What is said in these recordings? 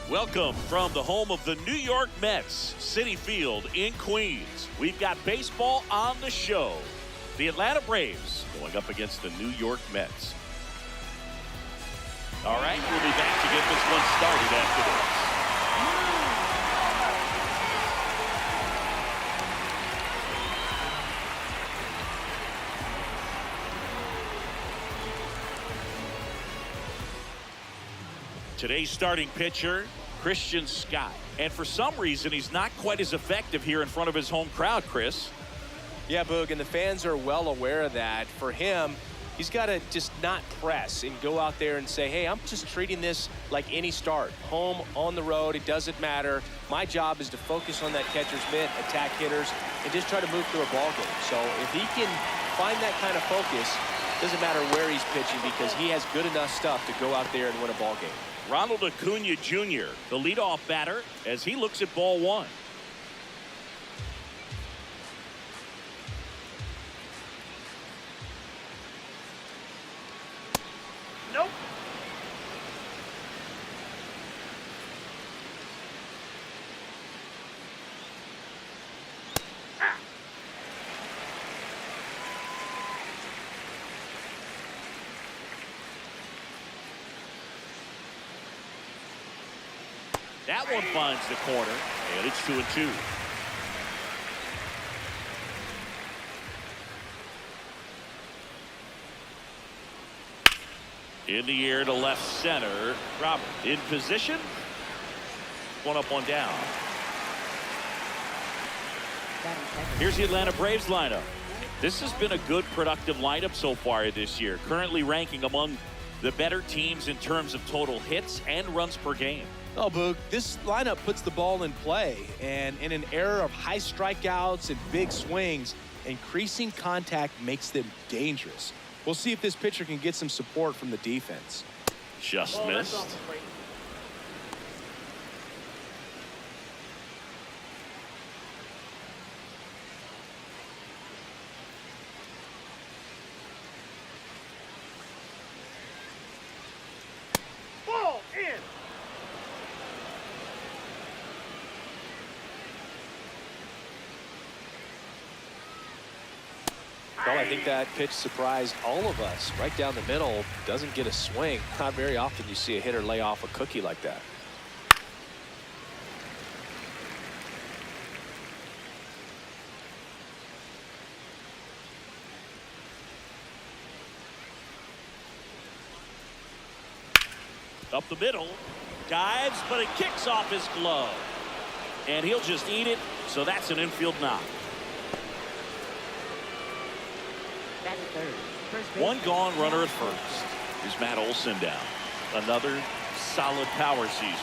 Welcome from the home of the New York Mets, Citi Field in Queens. We've got baseball on the show. The Atlanta Braves going up against the New York Mets. All right, we'll be back to get this one started after this. Today's starting pitcher, Christian Scott. And for some reason, he's not quite as effective here in front of his home crowd, Chris. Yeah, Boog, and the fans are well aware of that. For him, he's got to just not press and go out there and say, hey, I'm just treating this like any start. Home, on the road, it doesn't matter. My job is to focus on that catcher's mitt, attack hitters, and just try to move through a ball game. So if he can find that kind of focus, doesn't matter where he's pitching because he has good enough stuff to go out there and win a ball game. Ronald Acuna Jr., the leadoff batter, as he looks at ball one. Nope. That one finds the corner, and it's 2-2. In the air to left center. Robert in position. One up, one down. Here's the Atlanta Braves lineup. This has been a good, productive lineup so far this year. Currently ranking among the better teams in terms of total hits and runs per game. Oh, Boog, this lineup puts the ball in play, and in an era of high strikeouts and big swings, increasing contact makes them dangerous. We'll see if this pitcher can get some support from the defense. Just missed. Ball in. Well, I think that pitch surprised all of us. Right down the middle, doesn't get a swing. Not very often you see a hitter lay off a cookie like that. Up the middle, dives, but it kicks off his glove. And he'll just eat it, so that's an infield knock. One gone runner at first. Here's Matt Olson down. Another solid power season.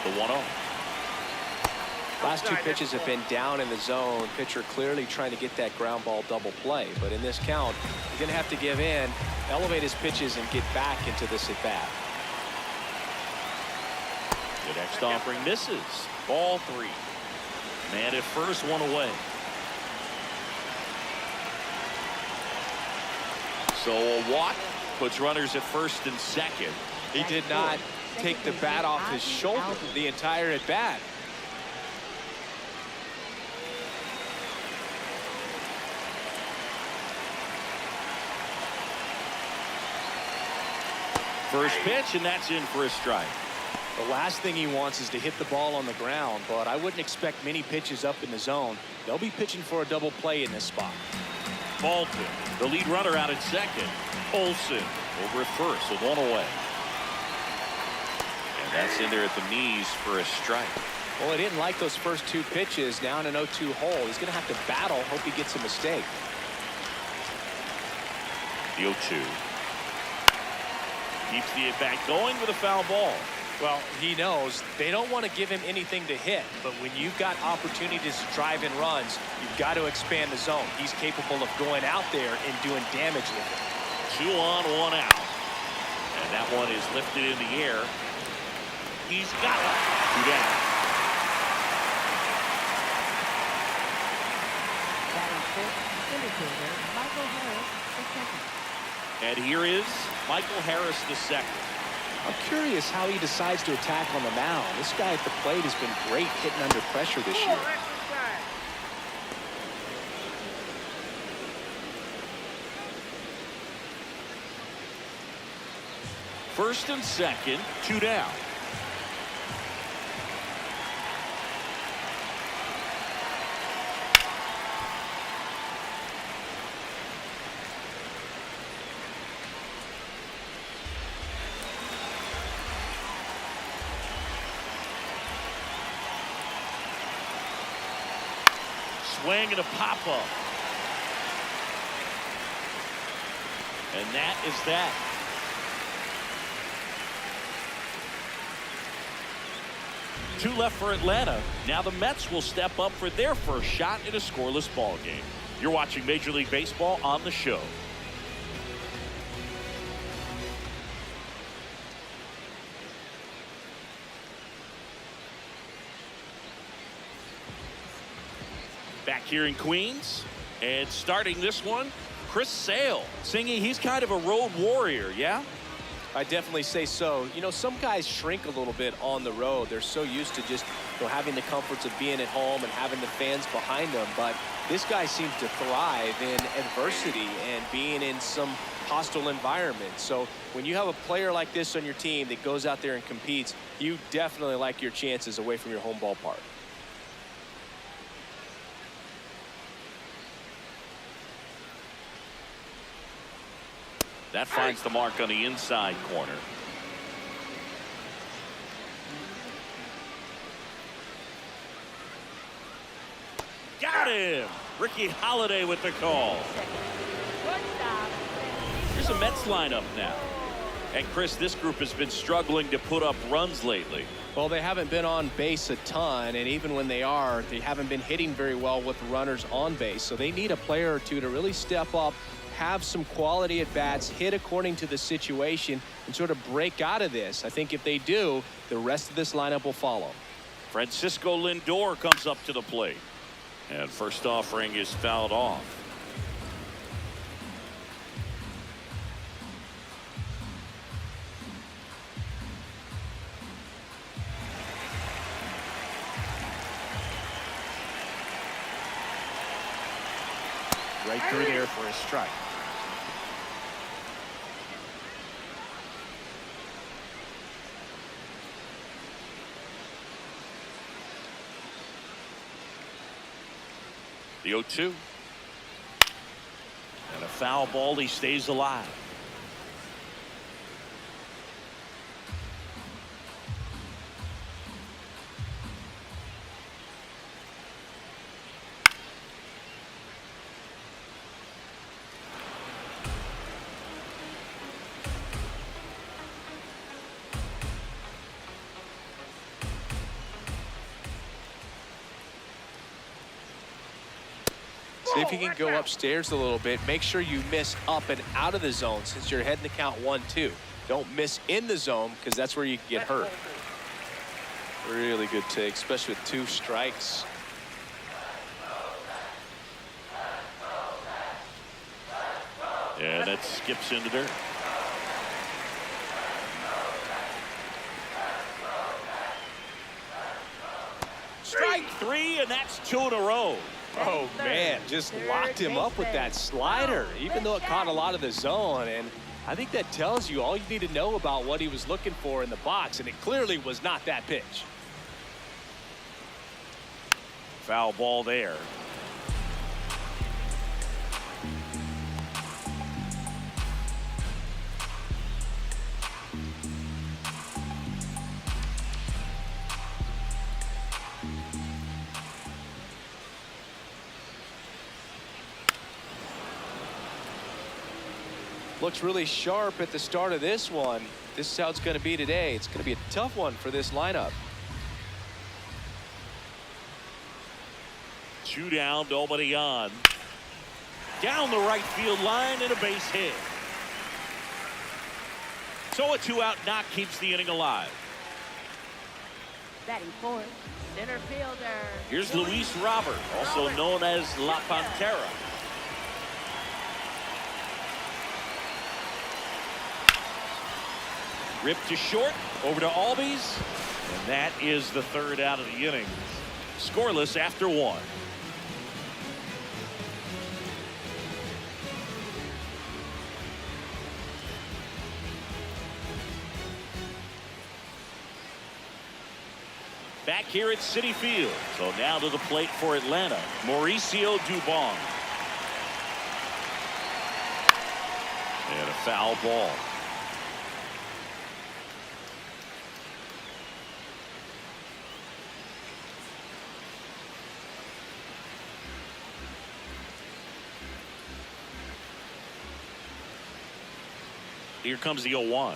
The 1-0. Last two pitches have been down in the zone. Pitcher clearly trying to get that ground ball double play. But in this count, you're going to have to give in, elevate his pitches, and get back into this at bat. The next offering misses. Ball 3. Man at first, one away. So a walk puts runners at first and second. He did not take the bat off his shoulder the entire at bat. First pitch, and that's in for a strike. The last thing he wants is to hit the ball on the ground, but I wouldn't expect many pitches up in the zone. They'll be pitching for a double play in this spot. Bolton, the lead runner, out at second. Olson over at first with one away. And that's in there at the knees for a strike. Well, he didn't like those first two pitches. Now in an 0-2 hole, he's going to have to battle. Hope he gets a mistake. The 0-2. Keeps the at-bat going with a foul ball. Well, he knows they don't want to give him anything to hit, but when you've got opportunities to drive in runs, you've got to expand the zone. He's capable of going out there and doing damage with it. 2 on, 1 out. And that one is lifted in the air He's got it. 2 down. And here is Michael Harris II. I'm curious how he decides to attack on the mound. This guy at the plate has been great hitting under pressure this year. First and second, 2 down. Swing and a pop-up. And that is that. Two left for Atlanta. Now the Mets will step up for their first shot in a scoreless ball game. You're watching Major League Baseball on the show. Back here in Queens, and starting this one, Chris Sale. Singing, he's kind of a road warrior, yeah? I definitely say so. You know, some guys shrink a little bit on the road. They're so used to just, you know, having the comforts of being at home and having the fans behind them. But this guy seems to thrive in adversity and being in some hostile environment. So when you have a player like this on your team that goes out there and competes, you definitely like your chances away from your home ballpark. That finds the mark on the inside corner. Got him! Ricky Holiday with the call. Here's a Mets lineup now. And Chris, this group has been struggling to put up runs lately. Well, they haven't been on base a ton, and even when they are, they haven't been hitting very well with runners on base. So they need a player or two to really step up, have some quality at bats, hit according to the situation, and sort of break out of this. I think if they do, the rest of this lineup will follow. Francisco Lindor comes up to the plate. And first offering is fouled off. Right through there for a strike. The 0-2. And a foul ball. He stays alive. See if you can go upstairs a little bit. Make sure you miss up and out of the zone since you're heading to count 1-2. Don't miss in the zone because that's where you can get hurt. Really good take, especially with 2 strikes. Yeah, that skips into dirt. Strike 3, and that's 2 in a row. Oh, man, just locked him up with that slider, even though it caught a lot of the zone. And I think that tells you all you need to know about what he was looking for in the box, and it clearly was not that pitch. Foul ball there. Looks really sharp at the start of this one. This is how it's going to be today. It's going to be a tough one for this lineup. 2 down, nobody on. Down the right field line and a base hit. So a 2-out knock keeps the inning alive. Batting fourth, center fielder. Here's Luis Robert, also known as La Pantera. Ripped to short, over to Albies, and that is the third out of the inning. Scoreless after one. Back here at Citi Field. So now to the plate for Atlanta, Mauricio Dubon. And a foul ball. Here comes the 0-1.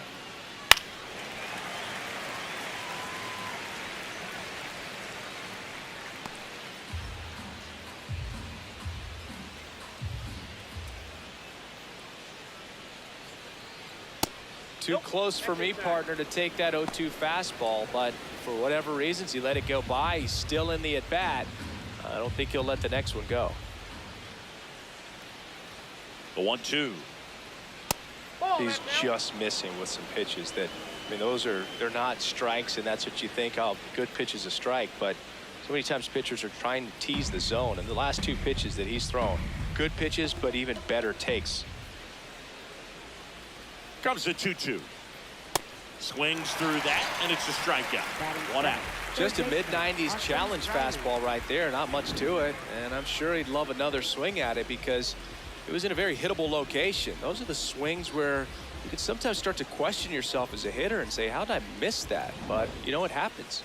Too close for me, partner, to take that 0-2 fastball, but for whatever reasons, he let it go by. He's still in the at-bat. I don't think he'll let the next one go. The 1-2. He's just missing with some pitches that, I mean, they're not strikes, and that's what you think, oh, good pitch is a strike, but so many times pitchers are trying to tease the zone, and the last two pitches that he's thrown, good pitches, but even better takes. Comes the 2-2. Swings through that, and it's a strikeout. One out. Just a mid-90s challenge fastball right there. Not much to it, and I'm sure he'd love another swing at it because it was in a very hittable location. Those are the swings where you can sometimes start to question yourself as a hitter and say, how did I miss that? But, you know, it happens.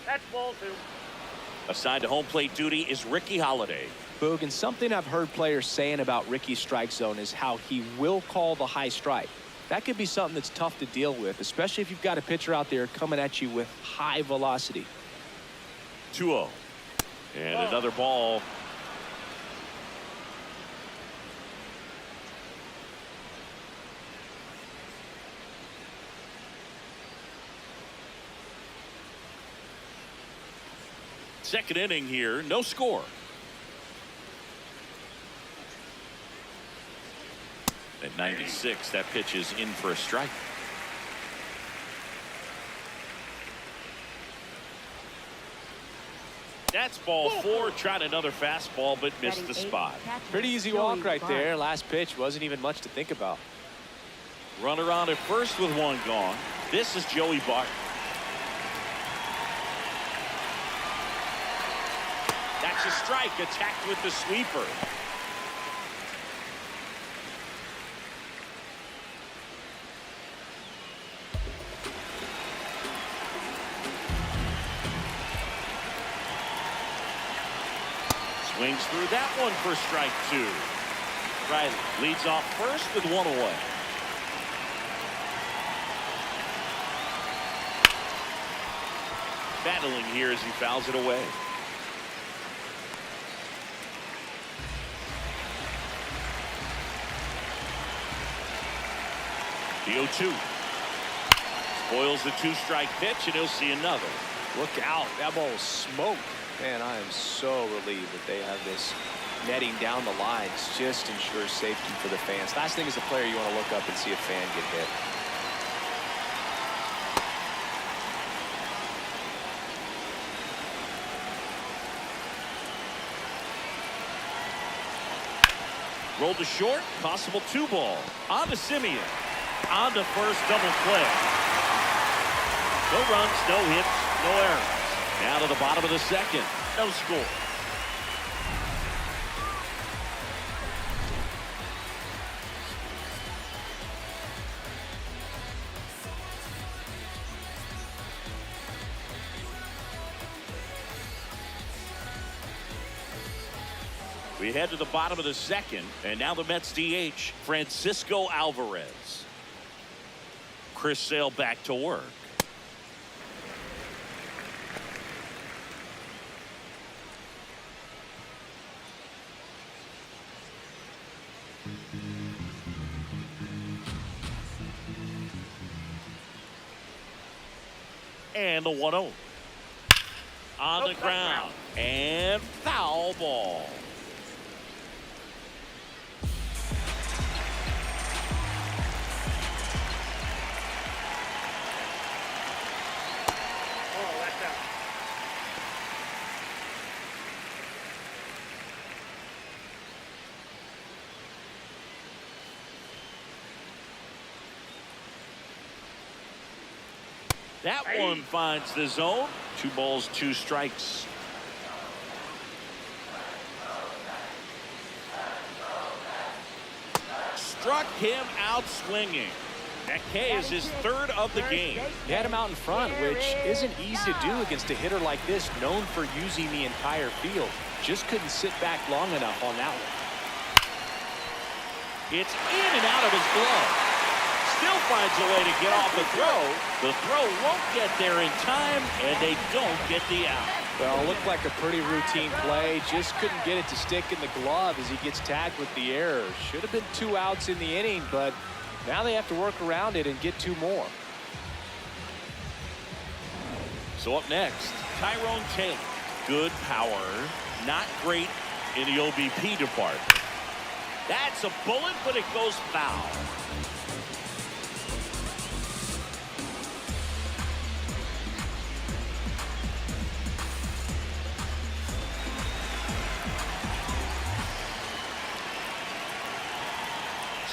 That's ball two. Assigned to home plate duty is Ricky Holiday. Boog, and something I've heard players saying about Ricky's strike zone is how he will call the high strike. That could be something that's tough to deal with, especially if you've got a pitcher out there coming at you with high velocity. 2-0. And another ball. Second inning here, no score. At 96, that pitch is in for a strike. That's ball four. Tried another fastball, but missed the spot. Pretty easy walk right there. Last pitch wasn't even much to think about. Runner on at first with one gone. This is Joey Bart. That's a strike, attacked with the sweeper. Swings through that one for strike two. Riley leads off first with one away. Battling here as he fouls it away. The 0-2. Spoils the two-strike pitch, and he'll see another. Look out. That ball was smoked. Man, I am so relieved that they have this netting down the lines. Just ensures safety for the fans. Last thing as a player, you want to look up and see a fan get hit. Rolled to short, possible 2-ball. On to Simeon. On to first, double play. No runs, no hits, no errors. Now to the bottom of the second. No score. We head to the bottom of the second, and now the Mets DH, Francisco Alvarez. Chris Sale back to work. And the 1-0. On the ground. And foul ball. Oh, that's out. That one finds the zone. 2 balls, 2 strikes. Struck him out swinging. That K is his 3rd of the game. He had him out in front, which isn't easy to do against a hitter like this, known for using the entire field. Just couldn't sit back long enough on that one. It's in and out of his glove. Still finds a way to get off the throw. The throw won't get there in time, and they don't get the out. Well, it looked like a pretty routine play. Just couldn't get it to stick in the glove as he gets tagged with the error. Should have been 2 outs in the inning, but now they have to work around it and get 2 more. So up next, Tyrone Taylor. Good power, not great in the OBP department. That's a bullet, but it goes foul.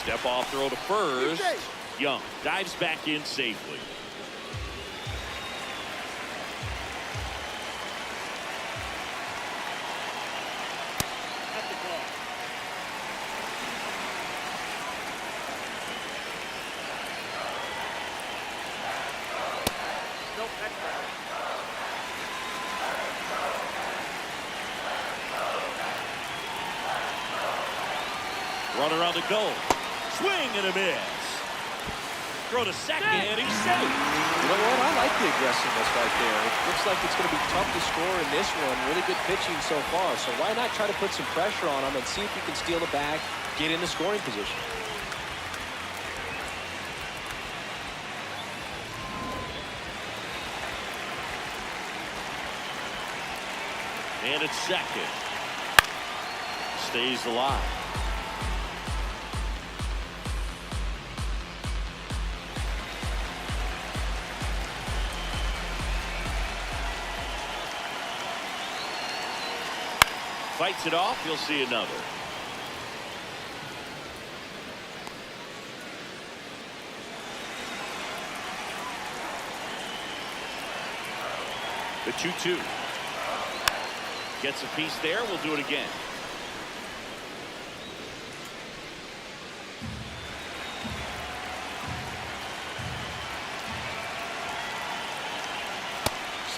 Step off throw to first. Young dives back in safely. That's the ball. Nope, that's foul. Runner on the go. Swing and a miss. Throw to second, and he's safe. You know what? I like the aggressiveness right there. It looks like it's going to be tough to score in this one. Really good pitching so far. So why not try to put some pressure on him and see if you can steal the bag, get in the scoring position. And it's second. Stays alive. Fights it off. You'll see another. The 2-2. Gets a piece there. We'll do it again.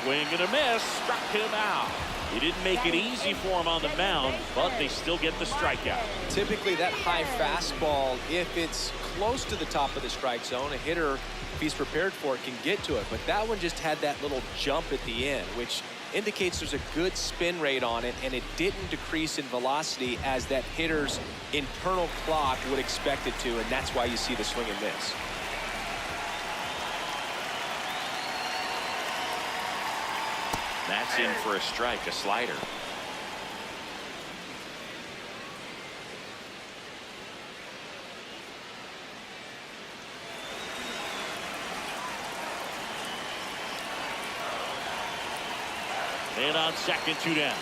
Swing and a miss. Struck him out. He didn't make it easy for him on the mound, but they still get the strikeout. Typically that high fastball, if it's close to the top of the strike zone, a hitter, if he's prepared for it, can get to it. But that one just had that little jump at the end, which indicates there's a good spin rate on it, and it didn't decrease in velocity as that hitter's internal clock would expect it to, and that's why you see the swing and miss. That's in for a strike, a slider. And on second, 2 down.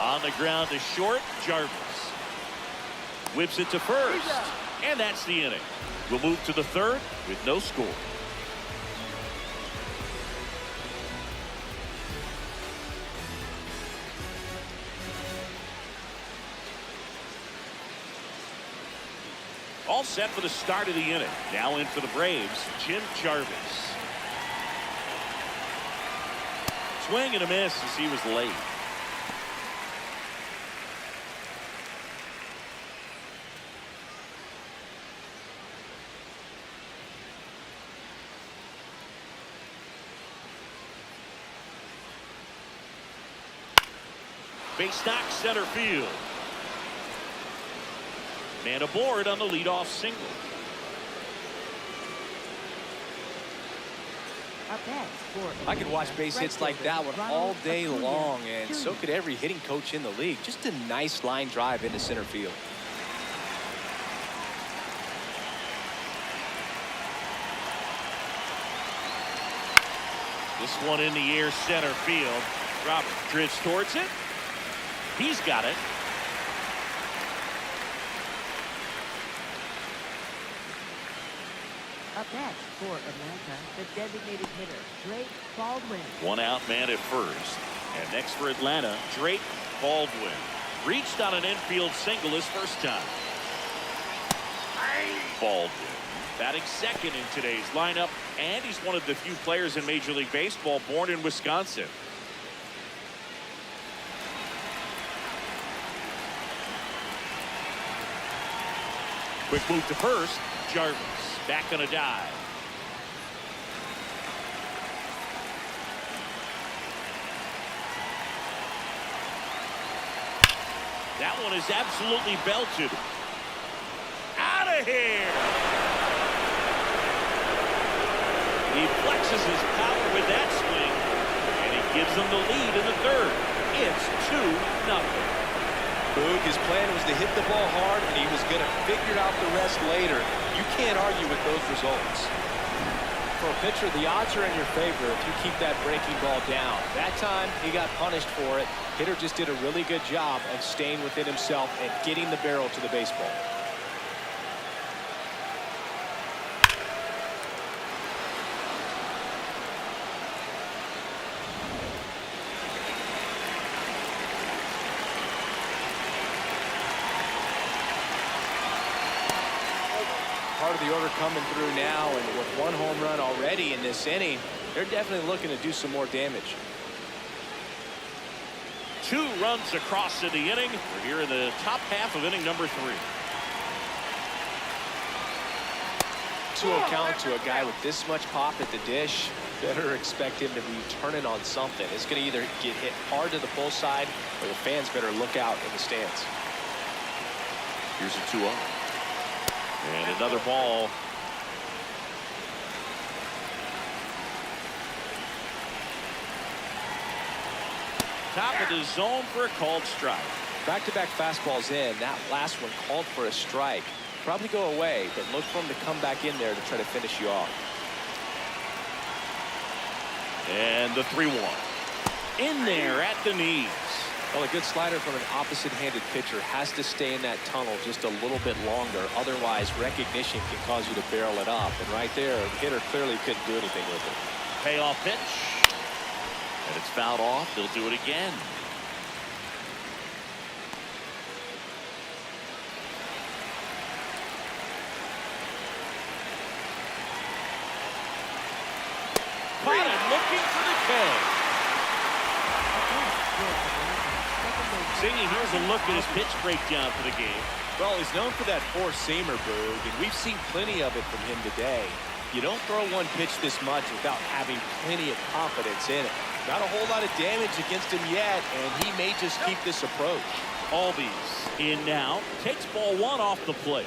On the ground to short, Jarvis. Whips it to first. And that's the inning. We'll move to the 3rd with no score. All set for the start of the inning. Now in for the Braves, Jim Jarvis. Swing and a miss as he was late. Base knock center field. Man aboard on the leadoff single. I could watch base hits like that one all day long, and so could every hitting coach in the league. Just a nice line drive into center field. This one in the air center field. Robert drifts towards it. He's got it. Up next for Atlanta, the designated hitter, Drake Baldwin. One out man at first. And next for Atlanta, Drake Baldwin. Reached on an infield single his first time. Baldwin batting second in today's lineup, and he's one of the few players in Major League Baseball born in Wisconsin. Quick move to first. Jarvis back on a dive. That one is absolutely belted. Out of here. He flexes his power with that swing, and he gives them the lead in the third. It's 2-0. Boog, his plan was to hit the ball hard, and he was going to figure out the rest later. You can't argue with those results. For a pitcher, the odds are in your favor if you keep that breaking ball down. That time, he got punished for it. Hitter just did a really good job of staying within himself and getting the barrel to the baseball. Part of the order coming through now, and with one home run already in this inning, they're definitely looking to do some more damage. 2 runs across in the inning. We're here in the top half of inning number 3. 2-0 count to a guy with this much pop at the dish. Better expect him to be turning on something. It's going to either get hit hard to the pull side, or the fans better look out in the stands. Here's a 2-0. And another ball. Top of the zone for a called strike. Back-to-back fastballs in. That last one called for a strike. Probably go away, but look for him to come back in there to try to finish you off. And the 3-1. In there at the knees. Well, a good slider from an opposite-handed pitcher has to stay in that tunnel just a little bit longer. Otherwise, recognition can cause you to barrel it up. And right there, the hitter clearly couldn't do anything with it. Payoff pitch. And it's fouled off. They'll do it again. Caught it, looking for the K. Zingy, here's a look at his pitch breakdown for the game. Well, he's known for that four-seamer, Boog, and we've seen plenty of it from him today. You don't throw one pitch this much without having plenty of confidence in it. Not a whole lot of damage against him yet, and he may just keep this approach. Albies in now. Takes ball 1 off the plate.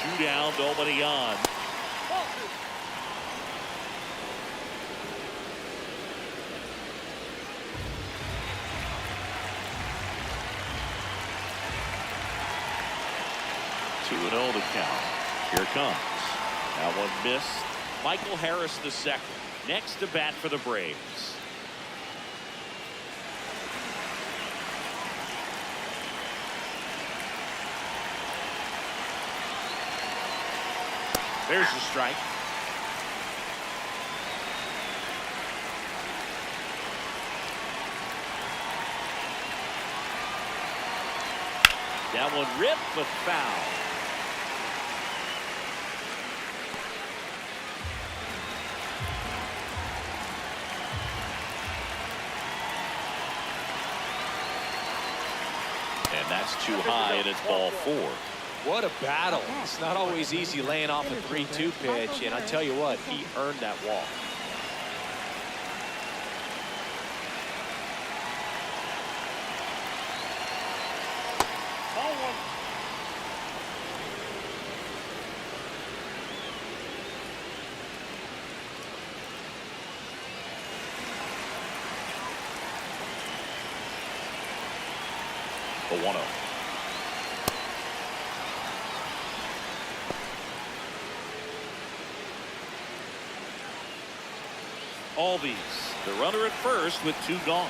Two down, nobody on. Two and 0 to count. Here it comes. That one missed. Michael Harris the second. Next to bat for the Braves. There's the strike. That one ripped but foul. And that's too high, and it's ball 4. What a battle. It's not always easy laying off a 3-2 pitch, and I tell you what, he earned that walk. Ball one. The 1-0. Albies, the runner at first with 2 gone.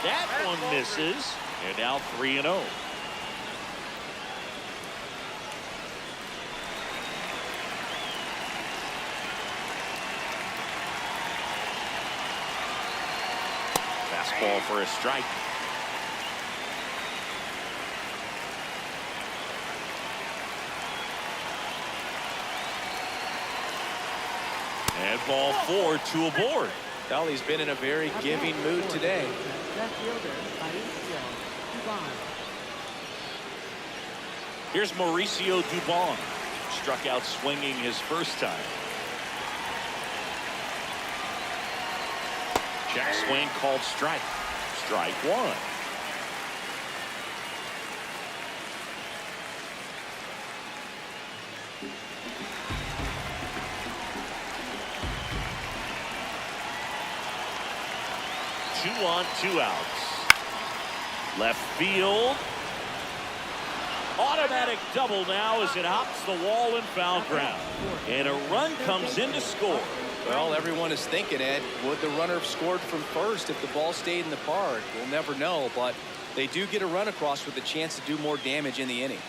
That one misses, and now 3-0. Fastball for a strike. And ball 4, 2 aboard. Well, he's been in a very giving mood today. Left fielder, Dubon. Here's Mauricio Dubon. Struck out swinging his first time. Check swing called strike. Strike 1. Two on, 2 outs. Left field. Automatic double now as it hops the wall and foul ground. And a run comes in to score. Well, everyone is thinking, Ed, would the runner have scored from first if the ball stayed in the park? We'll never know, but they do get a run across with a chance to do more damage in the inning.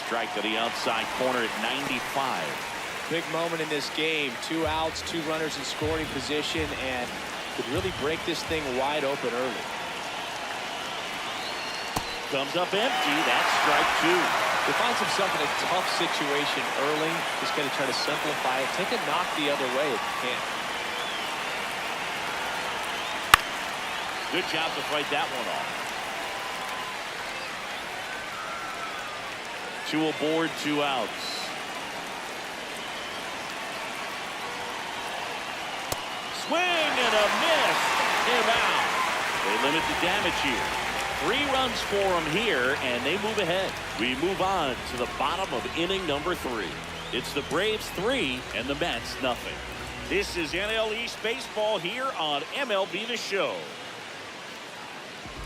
Strike to the outside corner at 95. Big moment in this game. 2 outs, 2 runners in scoring position, and could really break this thing wide open early. Comes up empty. That's strike 2. He finds himself in a tough situation early. Just got to try to simplify it. Take a knock the other way if you can. Good job to fight that one off. 2 aboard, 2 outs. Swing and a miss. Him out. They limit the damage here. 3 runs for them here, and they move ahead. We move on to the bottom of inning number 3. It's the Braves 3 and the Mets nothing. This is NL East baseball here on MLB The Show.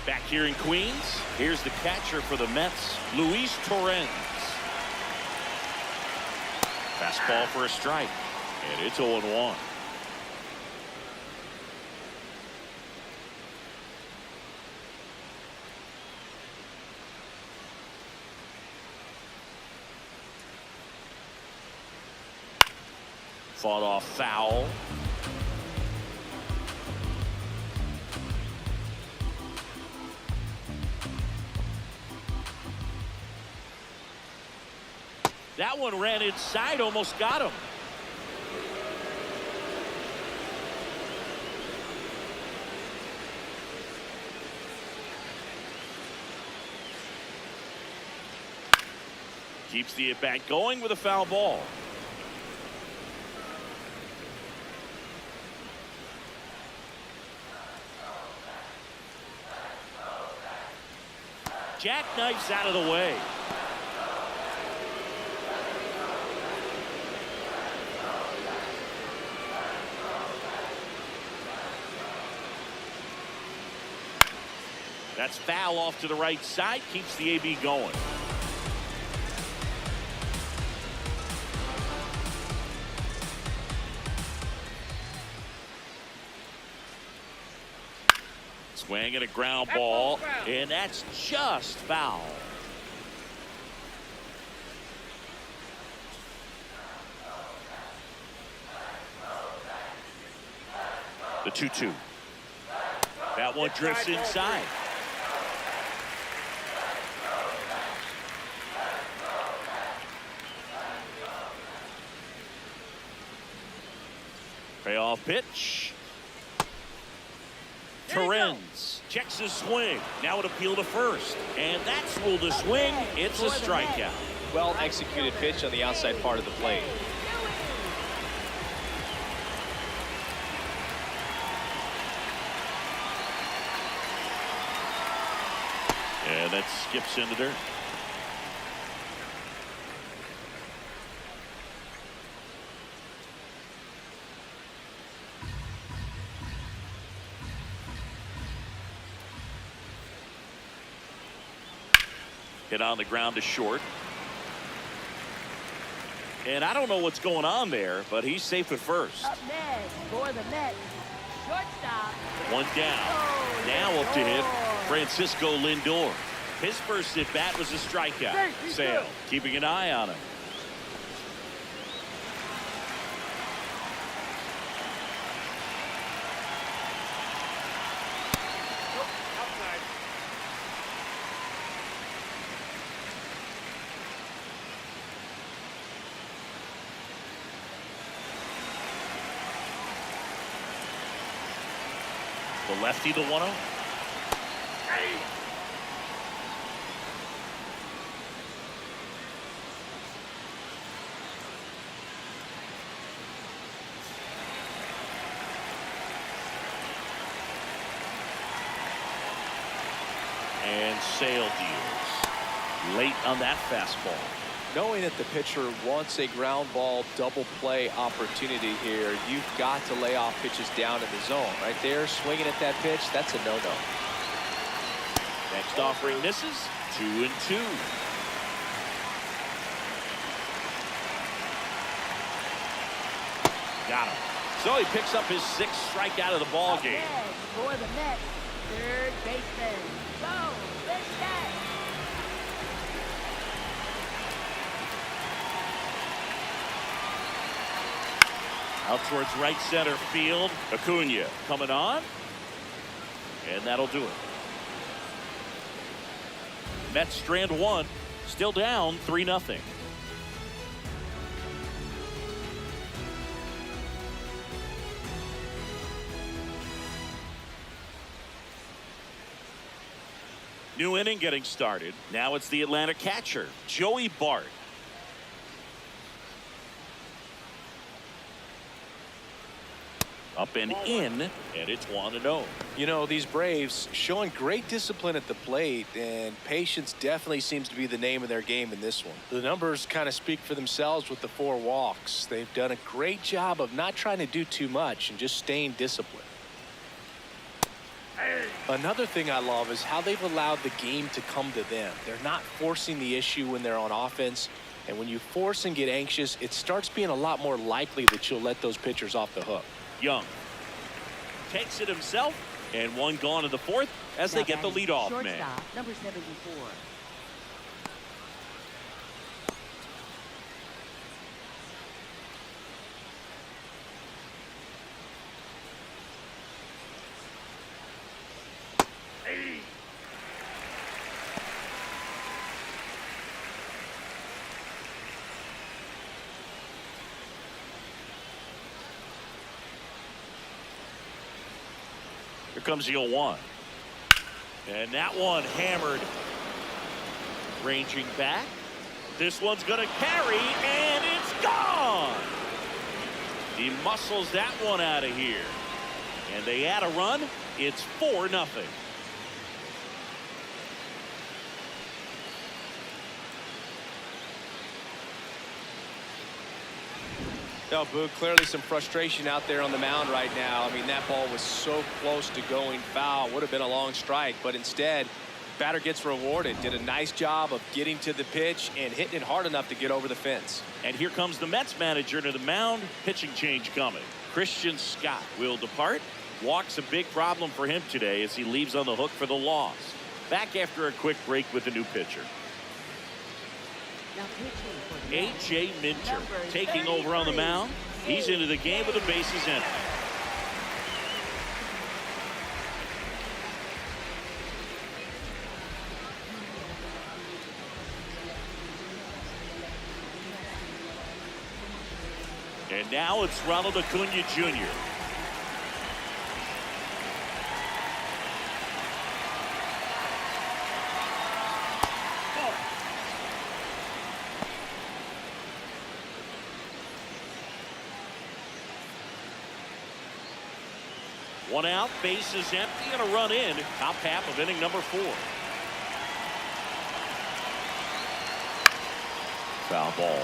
Back here in Queens, here's the catcher for the Mets, Luis Torrens. Fastball for a strike, and it's 0-1. Fought off foul. That one ran inside, almost got him. Keeps the at-bat going with a foul ball. Jackknifes out of the way. That's foul off to the right side, keeps the AB going. Swing and a ground ball, and that's just foul. The 2-2. That one drifts inside. Payoff pitch. Torrens checks his swing. Now an appeal to first. And that's ruled a swing. It's a strikeout. Well executed pitch on the outside part of the plate. And that skips in the dirt. Hit on the ground to short. And I don't know what's going on there, but he's safe at first. Up next for the Mets, shortstop. One down. Oh, Now up to hit Lindor. Francisco Lindor. His first at bat was a strikeout. Sale keeping an eye on him. Outside. The lefty, the 1-0. And Sale deals late on that fastball. Knowing that the pitcher wants a ground ball double play opportunity here, you've got to lay off pitches down in the zone. Right there, swinging at that pitch, that's a no-no. Next offering misses. 2-2. Got him. So he picks up his 6th strikeout of the ball game. Next for the Mets, third baseman, Bo Bichette. Out towards right center field. Acuna coming on. And that'll do it. Mets strand 1. Still down 3-0. New inning getting started. Now it's the Atlanta catcher, Joey Bart. Up and in, and it's 1-0. You know, these Braves showing great discipline at the plate, and patience definitely seems to be the name of their game in this one. The numbers kind of speak for themselves with the 4 walks. They've done a great job of not trying to do too much and just staying disciplined. Another thing I love is how they've allowed the game to come to them. They're not forcing the issue when they're on offense. And when you force and get anxious, it starts being a lot more likely that you'll let those pitchers off the hook. Young takes it himself, and 1 gone in the 4th as they get the leadoff man. Shortstop, number 74. Here comes the 0-1. And that one hammered. Ranging back. This one's going to carry, and it's gone. He muscles that one out of here. And they add a run. It's 4-0. No, Boog, clearly some frustration out there on the mound right now. I mean, that ball was so close to going foul. Would have been a long strike, but instead, batter gets rewarded. Did a nice job of getting to the pitch and hitting it hard enough to get over the fence. And here comes the Mets manager to the mound. Pitching change coming. Christian Scott will depart. Walk's a big problem for him today as he leaves on the hook for the loss. Back after a quick break with a new pitcher. Now pitching for the Mets, A.J. Minter number taking over on the 33, mound. He's into the game with the bases empty. And now it's Ronald Acuna Jr. One out, base is empty, and a run in. Top half of inning number 4. Foul ball.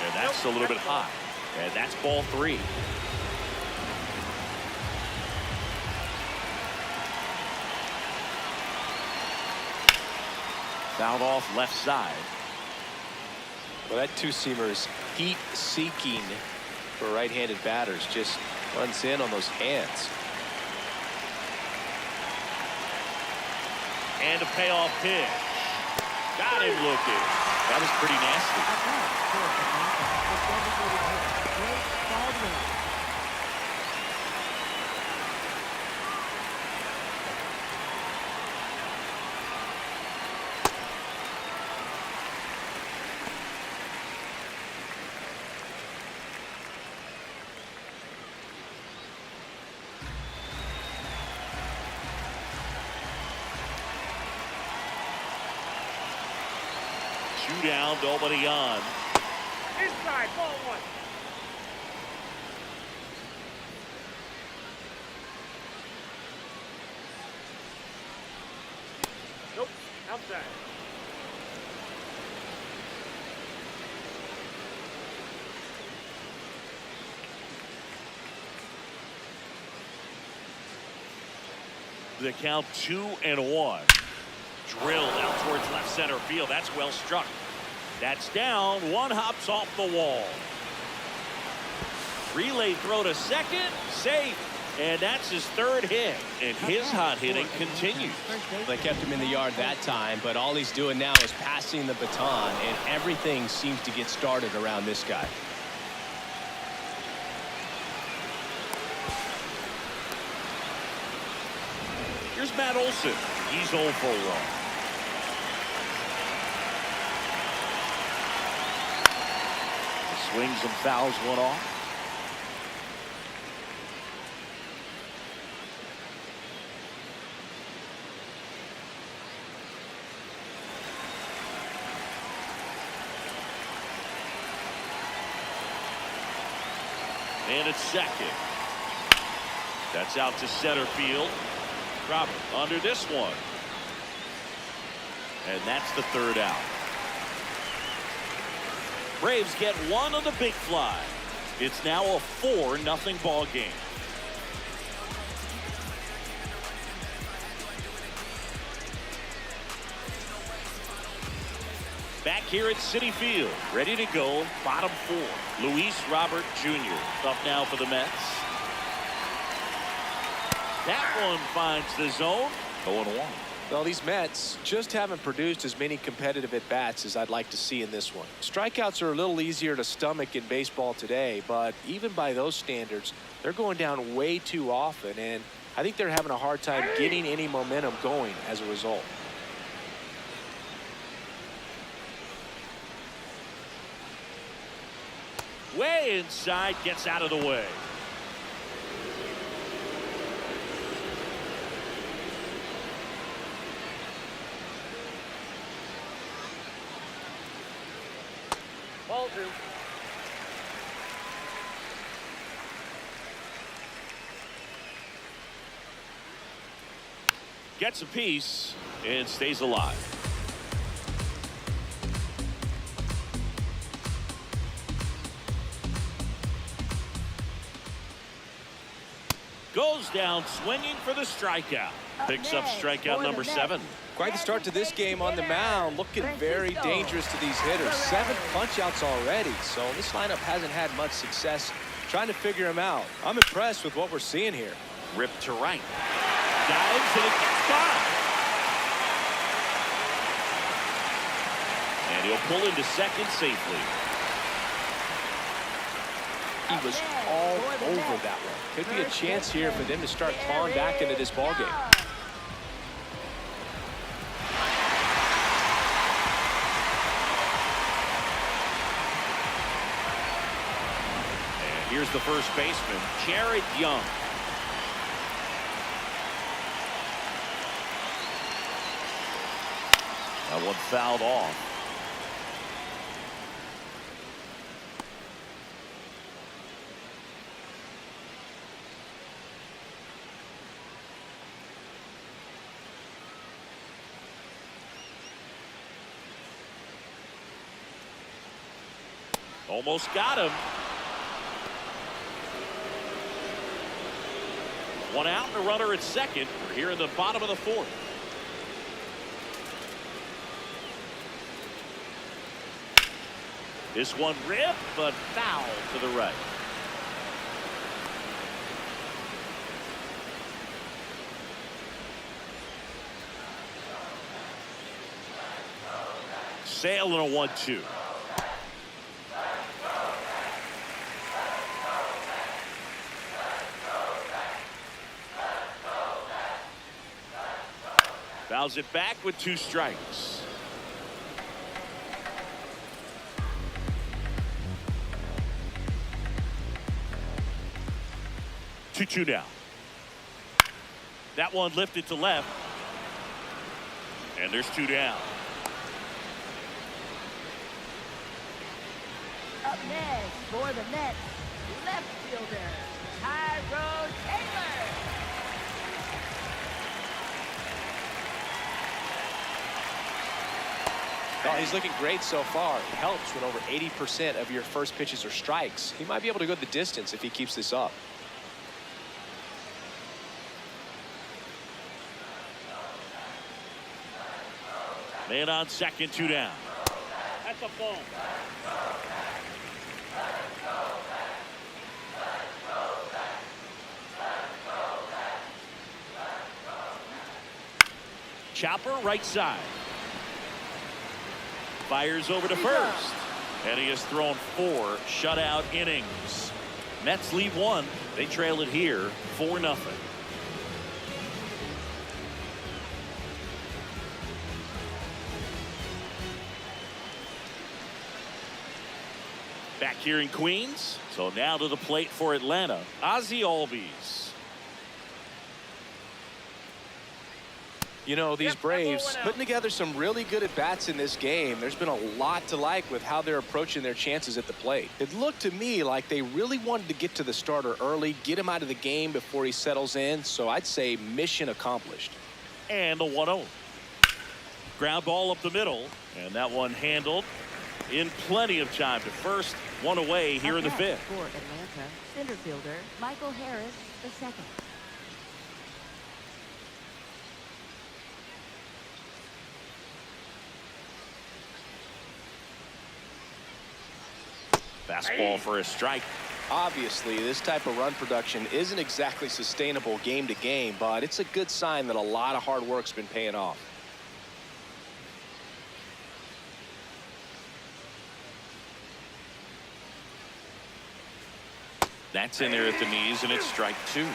And that's a little bit high. And that's ball 3. Fouled off left side. Well, that two-seamer is heat-seeking for right-handed batters. Just runs in on those hands. And a payoff pitch. Got him looking. That was pretty nasty. Up next for Atlanta, the designated hitter, Drake Baldwin. Two down, nobody on. Inside, ball 1. Nope, outside. The count 2-1. Drilled out towards left center field. That's well struck. That's down. One hops off the wall. Relay throw to second. Safe. And that's his 3rd hit. And his hot hitting continues. They kept him in the yard that time, but all he's doing now is passing the baton, and everything seems to get started around this guy. Here's Matt Olson. He's 0 for 1. Swings and fouls one off. And it's second. That's out to center field. Robert under this one. And that's the 3rd out. Braves get one on the big fly. It's now a 4-0 ball game. Back here at Citi Field, ready to go, bottom 4. Luis Robert Jr. up now for the Mets. That one finds the zone. 0-1. Well, these Mets just haven't produced as many competitive at-bats as I'd like to see in this one. Strikeouts are a little easier to stomach in baseball today, but even by those standards, they're going down way too often, and I think they're having a hard time getting any momentum going as a result. Way inside, gets out of the way. Ball 2. Gets a piece and stays alive. Goes down swinging for the strikeout. Picks up strikeout number 7. Quite the start to this game on the mound. Looking very dangerous to these hitters. 7 punch-outs already. So this lineup hasn't had much success trying to figure him out. I'm impressed with what we're seeing here. Ripped to right. Dives and it gets by. And he'll pull into second safely. He was all over that one. Could be a chance here for them to start clawing back into this ballgame. And here's the first baseman, Jared Young. That one fouled off. Almost got him. One out and a runner at second. We're here in the bottom of the fourth. This one ripped, but foul to the right. Sale in a 1-2. Fouls it back with 2 strikes. Two down. That one lifted to left. And there's 2 down. Up next for the Mets, left fielder, Tyrone Taylor. Oh, he's looking great so far. It helps when over 80% of your first pitches are strikes. He might be able to go the distance if he keeps this up. Man on second, 2 down. That's a ball. Chopper right side. Fires over to first. And he has thrown 4 shutout innings. Mets lead 1. They trail it here 4-0. Back here in Queens. So now to the plate for Atlanta, Ozzie Albies. You know, these Braves putting together some really good at-bats in this game. There's been a lot to like with how they're approaching their chances at the plate. It looked to me like they really wanted to get to the starter early, get him out of the game before he settles in. So I'd say mission accomplished. And a 1-0. Ground ball up the middle. And that one handled in plenty of time to first. One away here in the 5th. For Atlanta, center fielder, Michael Harris, the second. Fastball for a strike. Obviously, this type of run production isn't exactly sustainable game to game, but it's a good sign that a lot of hard work's been paying off. That's in there at the knees, and it's strike 2.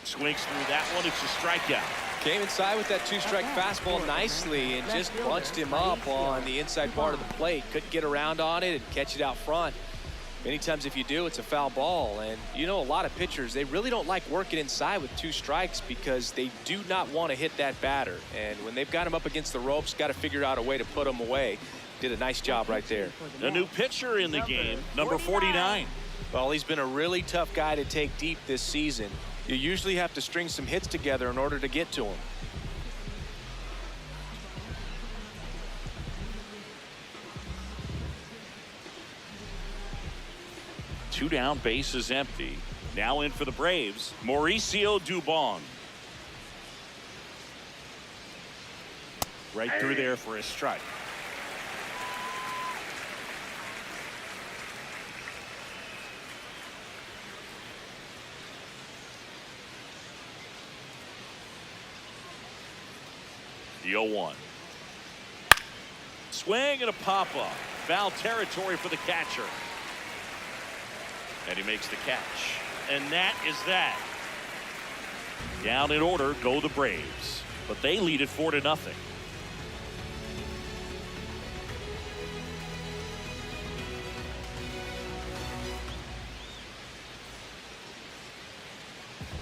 Swings through that one. It's a strikeout. Came inside with that 2-strike fastball nicely and just bunched him up on the inside part of the plate. Couldn't get around on it and catch it out front. Many times if you do, it's a foul ball. And you know, a lot of pitchers, they really don't like working inside with 2 strikes because they do not want to hit that batter. And when they've got him up against the ropes, got to figure out a way to put him away. Did a nice job right there. The new pitcher in the game, number 49. Well, he's been a really tough guy to take deep this season. You usually have to string some hits together in order to get to him. Two down, base is empty. Now in for the Braves, Mauricio Dubon. Right through there for a strike. The 0-1. Swing and a pop-up. Foul territory for the catcher. And he makes the catch. And that is that. Down in order go the Braves. But they lead it 4-0.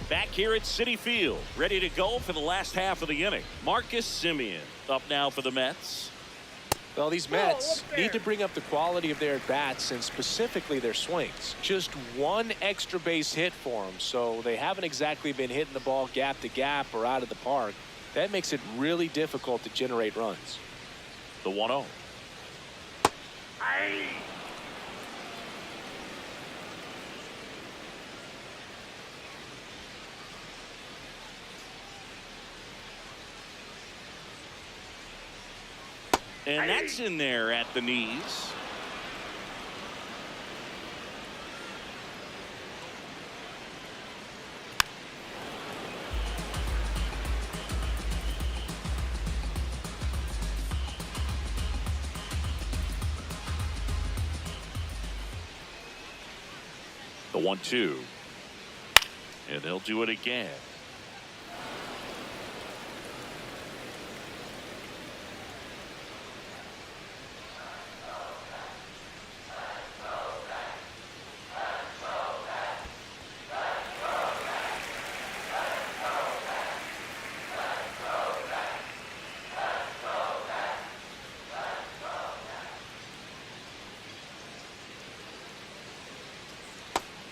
Back here at Citi Field, ready to go for the last half of the inning. Marcus Semien up now for the Mets. Well, these Mets need to bring up the quality of their at-bats and specifically their swings. Just one extra base hit for them, so they haven't exactly been hitting the ball gap to gap or out of the park. That makes it really difficult to generate runs. The 1-0. And that's in there at the knees. The 1-2. And they'll do it again.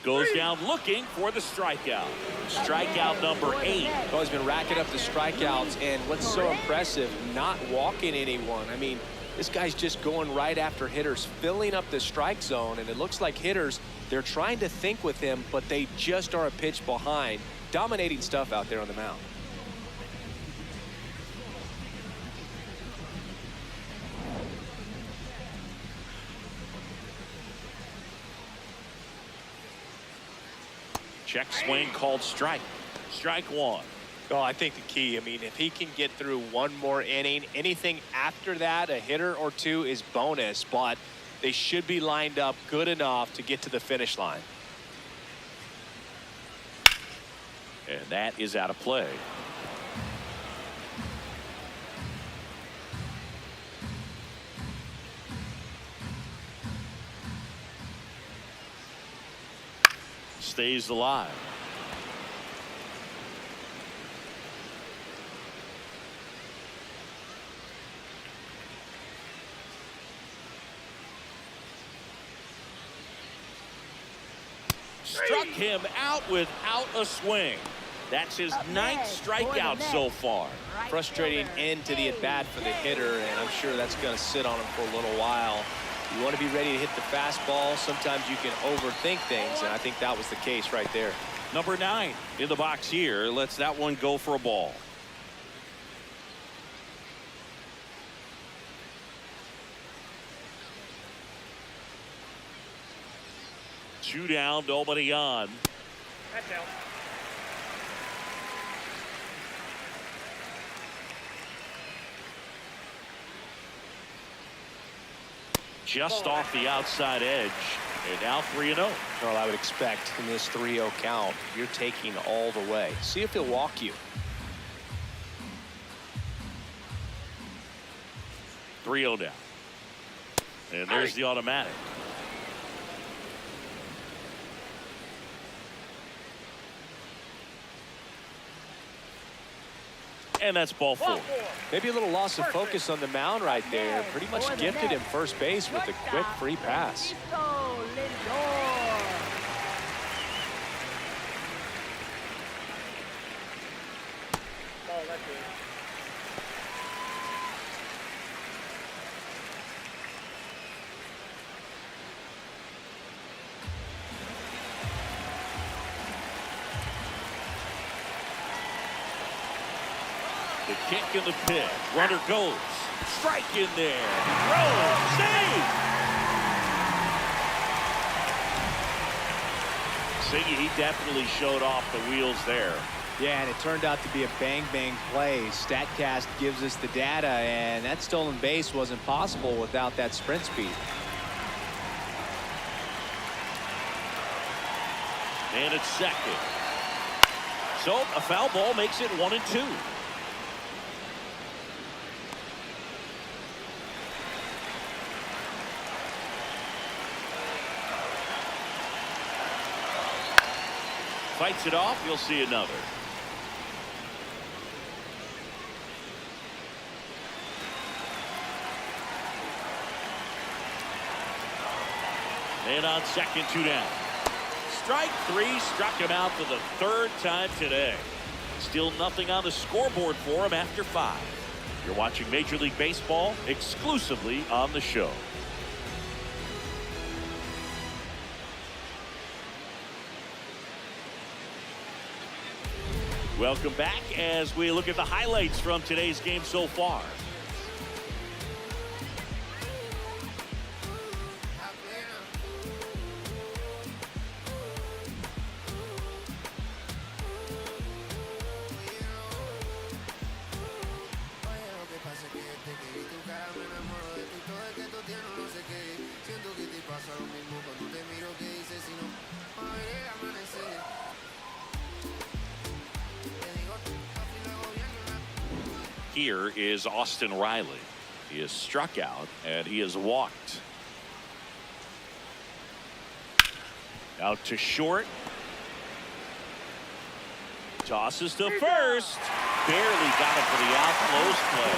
Goes down looking for the strikeout. Strikeout number 8. Well, he's been racking up the strikeouts, and what's so impressive, not walking anyone. I mean, this guy's just going right after hitters, filling up the strike zone, and it looks like hitters, they're trying to think with him, but they just are a pitch behind. Dominating stuff out there on the mound. Check swing called strike. Strike 1. Oh, I think the key, I mean, if he can get through one more inning, anything after that, a hitter or two is bonus, but they should be lined up good enough to get to the finish line. And that is out of play. Stays alive. Struck him out without a swing. That's his 9th strikeout so far. Frustrating end to the at-bat for the hitter, and I'm sure that's going to sit on him for a little while. You want to be ready to hit the fastball. Sometimes you can overthink things, and I think that was the case right there. Number 9 in the box here. Lets that one go for a ball. Two down, nobody on. That's out. Just off the outside edge. And now 3-0. Well, I would expect in this 3-0 count, you're taking all the way. See if he'll walk you. 3-0 down. And there's the automatic. And that's ball 4. Maybe a little loss of focus on the mound right there. Pretty much gifted him first base with a quick free pass. Oh, that's it. The kick in the pit. Runner goes. Strike in there. Throw. Save. Siggy, he definitely showed off the wheels there. Yeah, and it turned out to be a bang-bang play. StatCast gives us the data, and that stolen base wasn't possible without that sprint speed. And it's second. So a foul ball makes it 1-2. Fights it off. You'll see another. And on second, 2 down. Strike 3 struck him out for the 3rd time today. Still nothing on the scoreboard for him after 5. You're watching Major League Baseball exclusively on the show. Welcome back as we look at the highlights from today's game so far. Here is Austin Riley. He is struck out and he is walked. Out to short. Tosses to first. Barely got it for the out. Close play.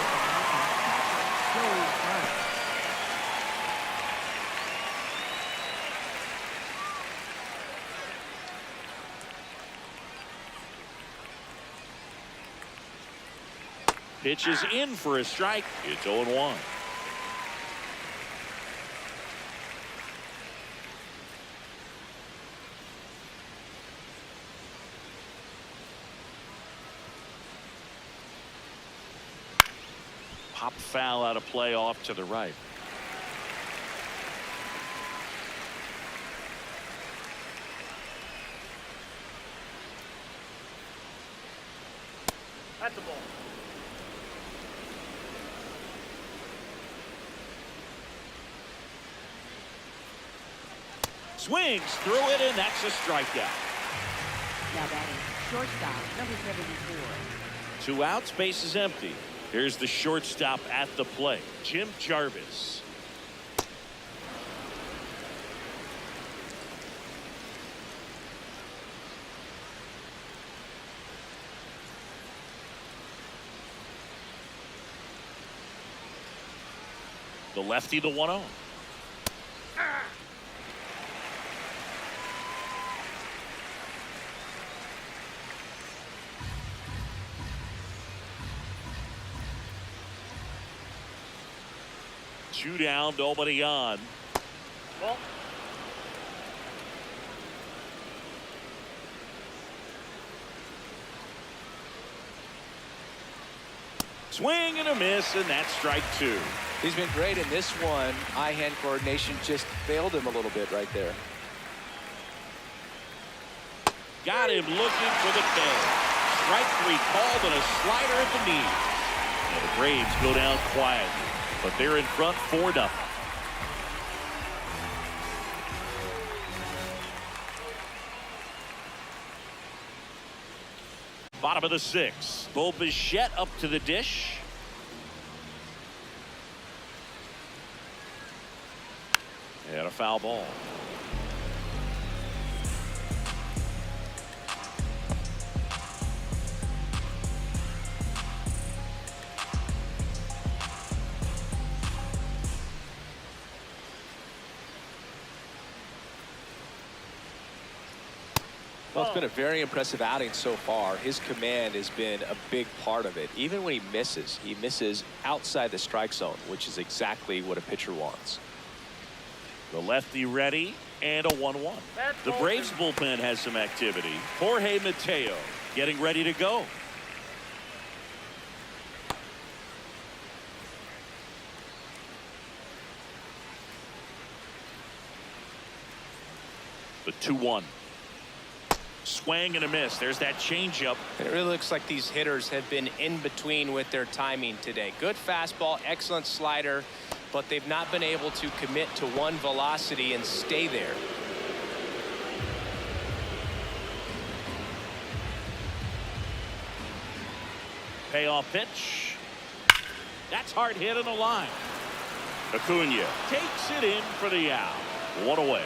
Pitch is in for a strike. It's 0-1. Pop foul out of play off to the right. At the ball. Swings through it, and that's a strikeout. Now batting shortstop, number 74. 2 outs, base is empty. Here's the shortstop at the plate, Jim Jarvis. The lefty, the 1-0. Two down, nobody on. Ball. Swing and a miss, and that's strike 2. He's been great in this one. Eye-hand coordination just failed him a little bit right there. Got him looking for the K. Strike 3 called and a slider at the knee. And the Braves go down quietly, but they're in front 4-0. Bottom of the 6th. Bo Bichette up to the dish. And a foul ball. Well, it's been a very impressive outing so far. His command has been a big part of it. Even when he misses outside the strike zone, which is exactly what a pitcher wants. The lefty ready, and a 1-1. The Braves bullpen has some activity. Jorge Mateo getting ready to go. The 2-1. Swing and a miss. There's that changeup. It really looks like these hitters have been in between with their timing today. Good fastball, excellent slider, but they've not been able to commit to one velocity and stay there. Payoff pitch. That's hard hit on the line. Acuna takes it in for the out. One away.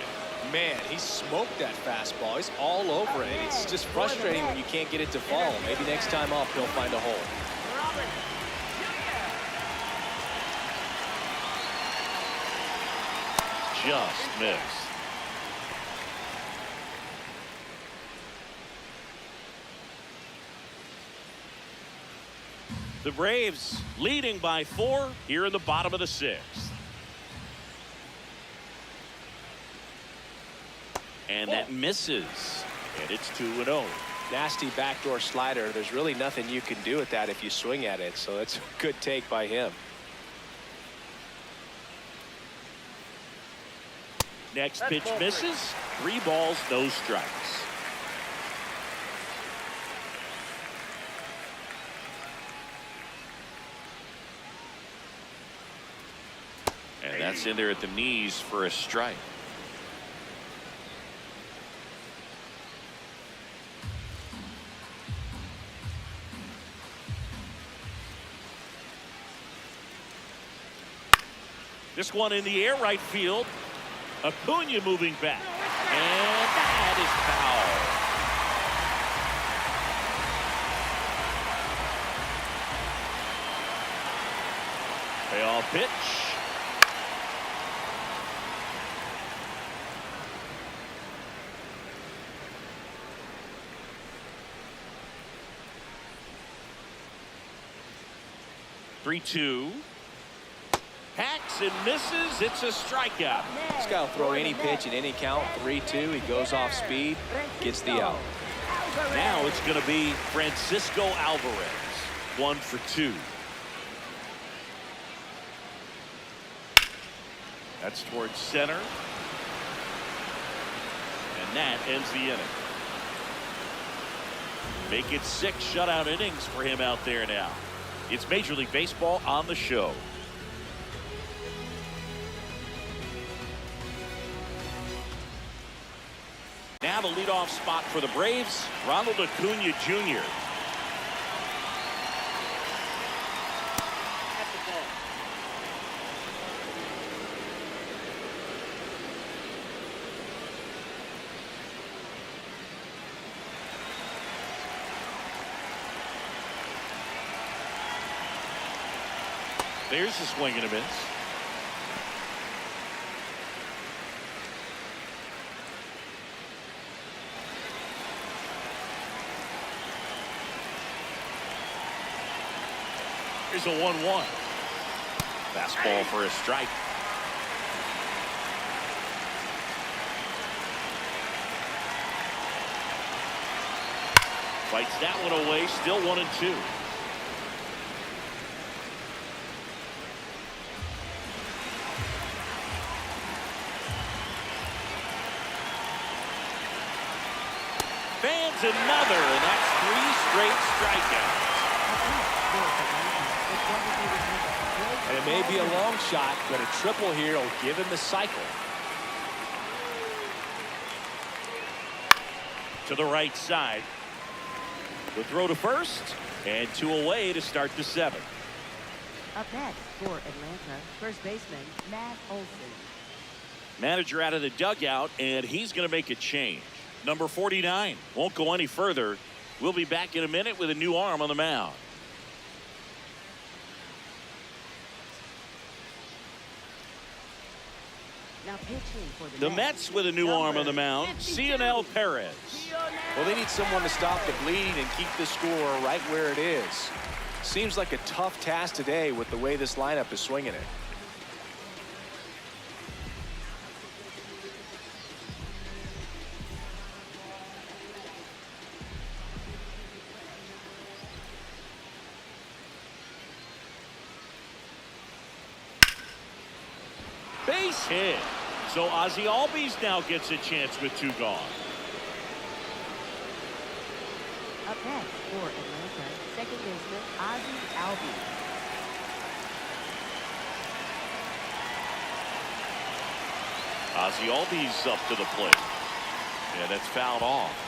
Man, he smoked that fastball. He's all over it. It's just frustrating when you can't get it to fall. Maybe next time up he'll find a hole. Just missed. The Braves leading by 4 here in the bottom of the 6th. And that misses. And it's 2-0. Nasty backdoor slider. There's really nothing you can do with that if you swing at it. So that's a good take by him. Next pitch misses. 3 balls, no strikes. And that's in there at the knees for a strike. This one in the air, right field. Acuna moving back. And that is foul. Payoff pitch. Three-two. Hacks and misses. It's a strikeout. This guy will throw any pitch in any count. 3-2. He goes off speed, gets the out. Now it's going to be Francisco Alvarez. 1 for 2. That's towards center. And that ends the inning. Make it 6 shutout innings for him out there now. It's Major League Baseball on the show. Now the leadoff spot for the Braves, Ronald Acuna Jr. There's a swing and a miss. Here's a 1-1. Fastball for a strike. Fights that one away. Still 1-2. Fans another, and that's 3 straight strikeouts. And it may be a long shot, but a triple here will give him the cycle. To the right side. The throw to first, and 2 away to start the 7th. Up next for Atlanta, first baseman Matt Olson. Manager out of the dugout, and he's going to make a change. Number 49 won't go any further. We'll be back in a minute with a new arm on the mound. Now pitching for The Mets with a new arm on the mound, Cionel Perez. Well, they need someone to stop the bleeding and keep the score right where it is. Seems like a tough task today with the way this lineup is swinging it. Base hit. So Ozzie Albies now gets a chance with 2 gone. Up next for Atlanta, second baseman Ozzie Albies. Ozzie Albies up to the plate. And it's fouled off.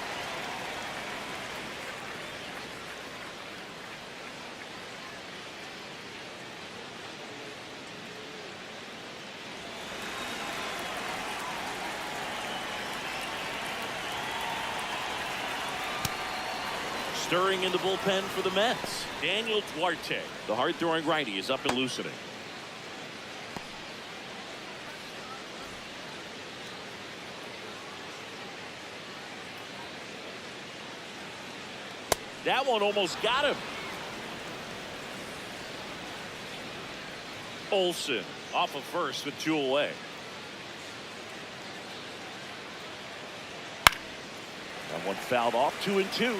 Stirring in the bullpen for the Mets, Daniel Duarte. The hard-throwing righty is up and loosening. That one almost got him. Olsen off of first with 2 away. That one fouled off, 2-2.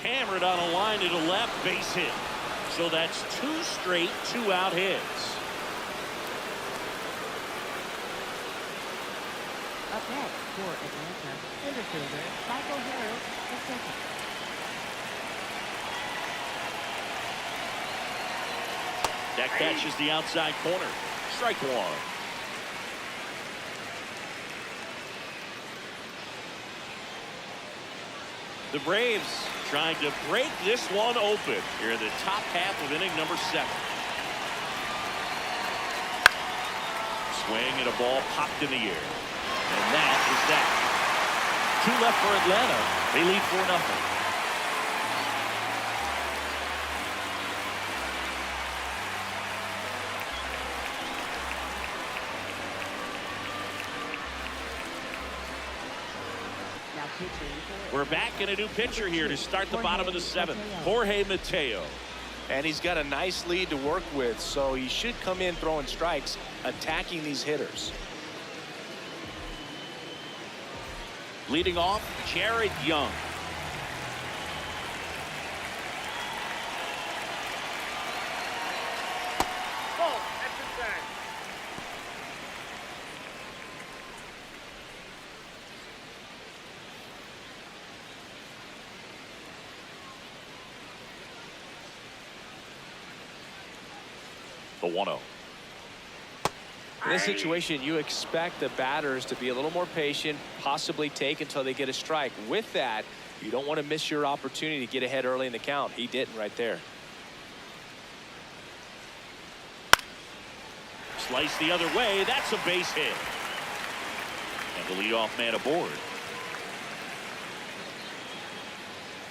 Hammered on a line to the left, base hit. So that's 2 straight 2-out hits. Up next for Atlanta, center fielder Michael Harris, the second. That catches the outside corner. Strike one. The Braves trying to break this one open here in the top half of inning number 7. Swing and a ball popped in the air. And that is that. 2 left for Atlanta. They lead 4-0. We're back in a new pitcher here to start the bottom of the 7th. Jorge Mateo. And he's got a nice lead to work with, so he should come in throwing strikes, attacking these hitters. Leading off, Jared Young. Ball, that's inside. The 1-0. In this situation, you expect the batters to be a little more patient, possibly take until they get a strike. With that, you don't want to miss your opportunity to get ahead early in the count. He didn't right there. Slice the other way. That's a base hit. And the leadoff man aboard.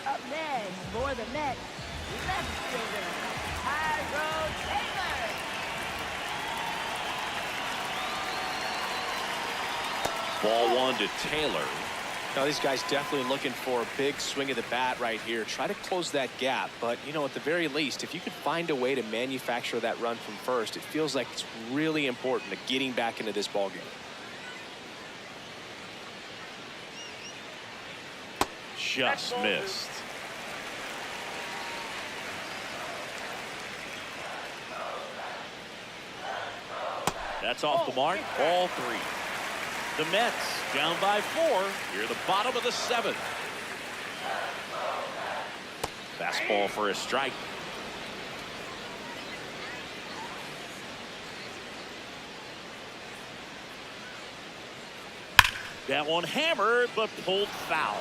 Up next for the Mets, left fielder Tyrone Taylor. Ball 1 to Taylor. Now these guys definitely looking for a big swing of the bat right here. Try to close that gap, but you know, at the very least, if you could find a way to manufacture that run from first, it feels like it's really important to getting back into this ball game. Just missed. That's off the mark. All 3. The Mets down by 4 here at the bottom of the 7th. Fastball for a strike. That one hammered but pulled foul.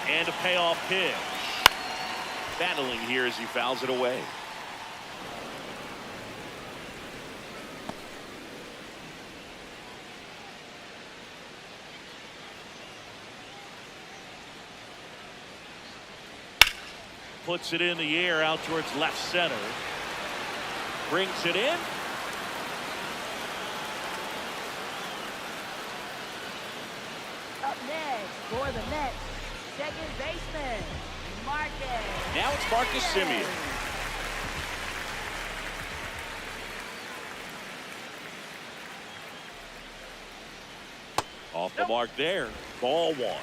And a payoff pitch. Battling here as he fouls it away. Puts it in the air out towards left center. Brings it in. Up next for the Mets, second baseman Marcus. Now it's Marcus Semien. Off the mark there. Ball one.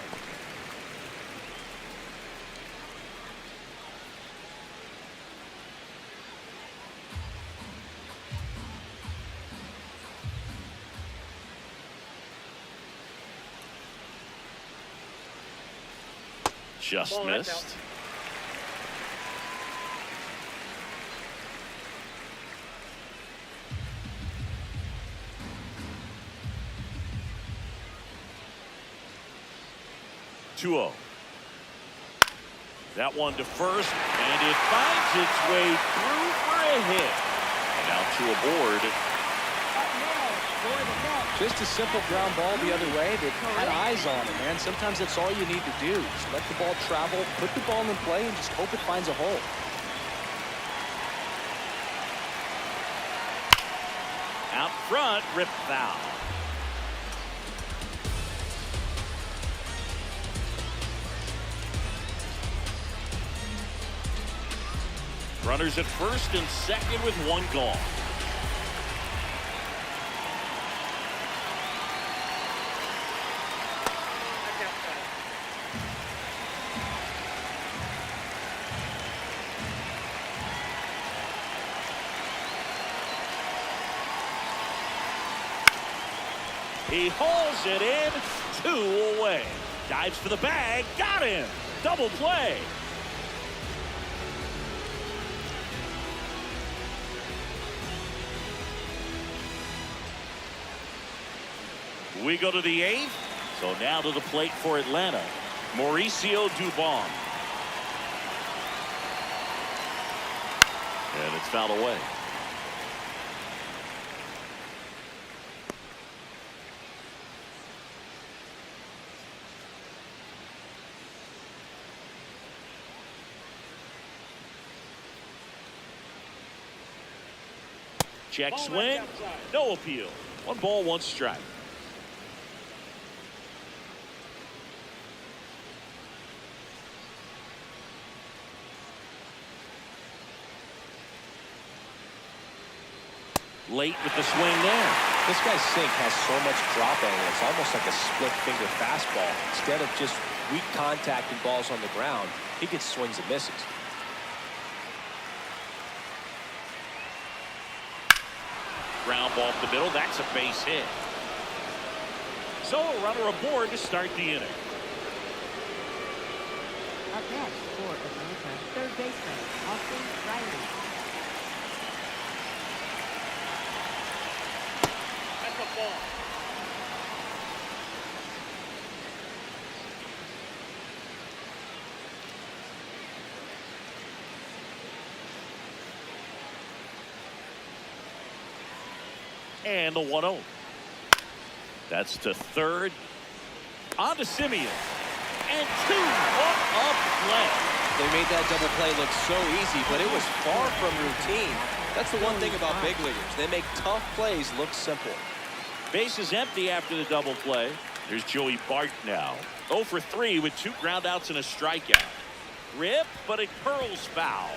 Just Ball, that's missed. out. Two-0. That one to first, and it finds its way through for a hit. And now to a board. Up next for the net. Just a simple ground ball the other way that had eyes on it, man. Sometimes that's all you need to do. Just let the ball travel, put the ball in play, and just hope it finds a hole. Out front, rip foul. Runners at first and second with one gone. That's outside. He hauls it in, 2 away. Dives for the bag, got him. Double play. We go to the 8th. So now to the plate for Atlanta. Mauricio Dubon. And it's fouled away. Check Ball swing. knocked outside. No appeal. 1 ball, 1 strike. Late with the swing there. This guy's sink has so much drop angle. It's almost like a split finger fastball. Instead of just weak contact and balls on the ground, he gets swings and misses. Ground ball up the middle. That's a base hit. So a runner aboard to start the inning. Up next for Atlanta, third baseman, Austin Riley. That's a ball. And the 1-0. That's to third. On to Simeon. And 2. What a play. They made that double play look so easy, but it was far from routine. That's the one thing about big leaguers. They make tough plays look simple. Base is empty after the double play. There's Joey Bart now. 0 for 3 with 2 groundouts and a strikeout. Rip, but it curls foul.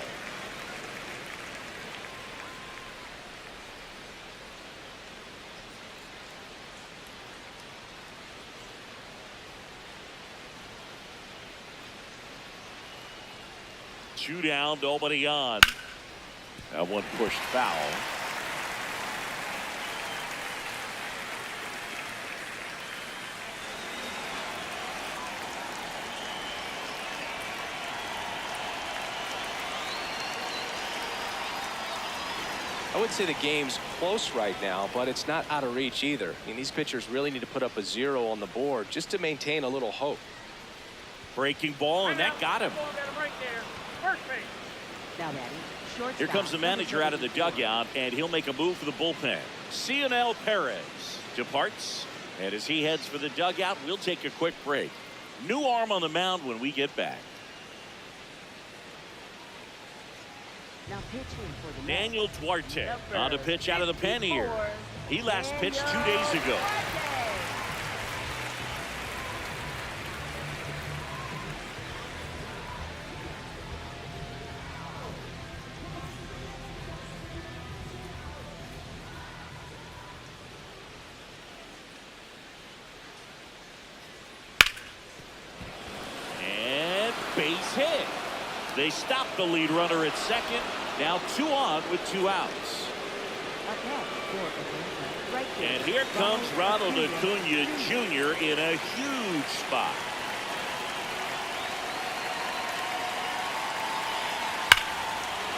Two down, nobody on. That one pushed foul. I would say the game's close right now, but it's not out of reach either. I mean, these pitchers really need to put up a 0 on the board just to maintain a little hope. Breaking ball, and that got him. Ball got him right there. First base. Now batting, shortstop. Here comes the manager out of the dugout, and he'll make a move for the bullpen. Cionel Perez departs, and as he heads for the dugout, we'll take a quick break. New arm on the mound when we get back. Now pitching for the Daniel Duarte Number on to pitch out of the pen here. 54, He last pitched 2 Daniel days ago. Duarte. base hit. They stop the lead runner at second. Now 2 on with 2 outs. And here comes Ronald Acuna Jr. in a huge spot.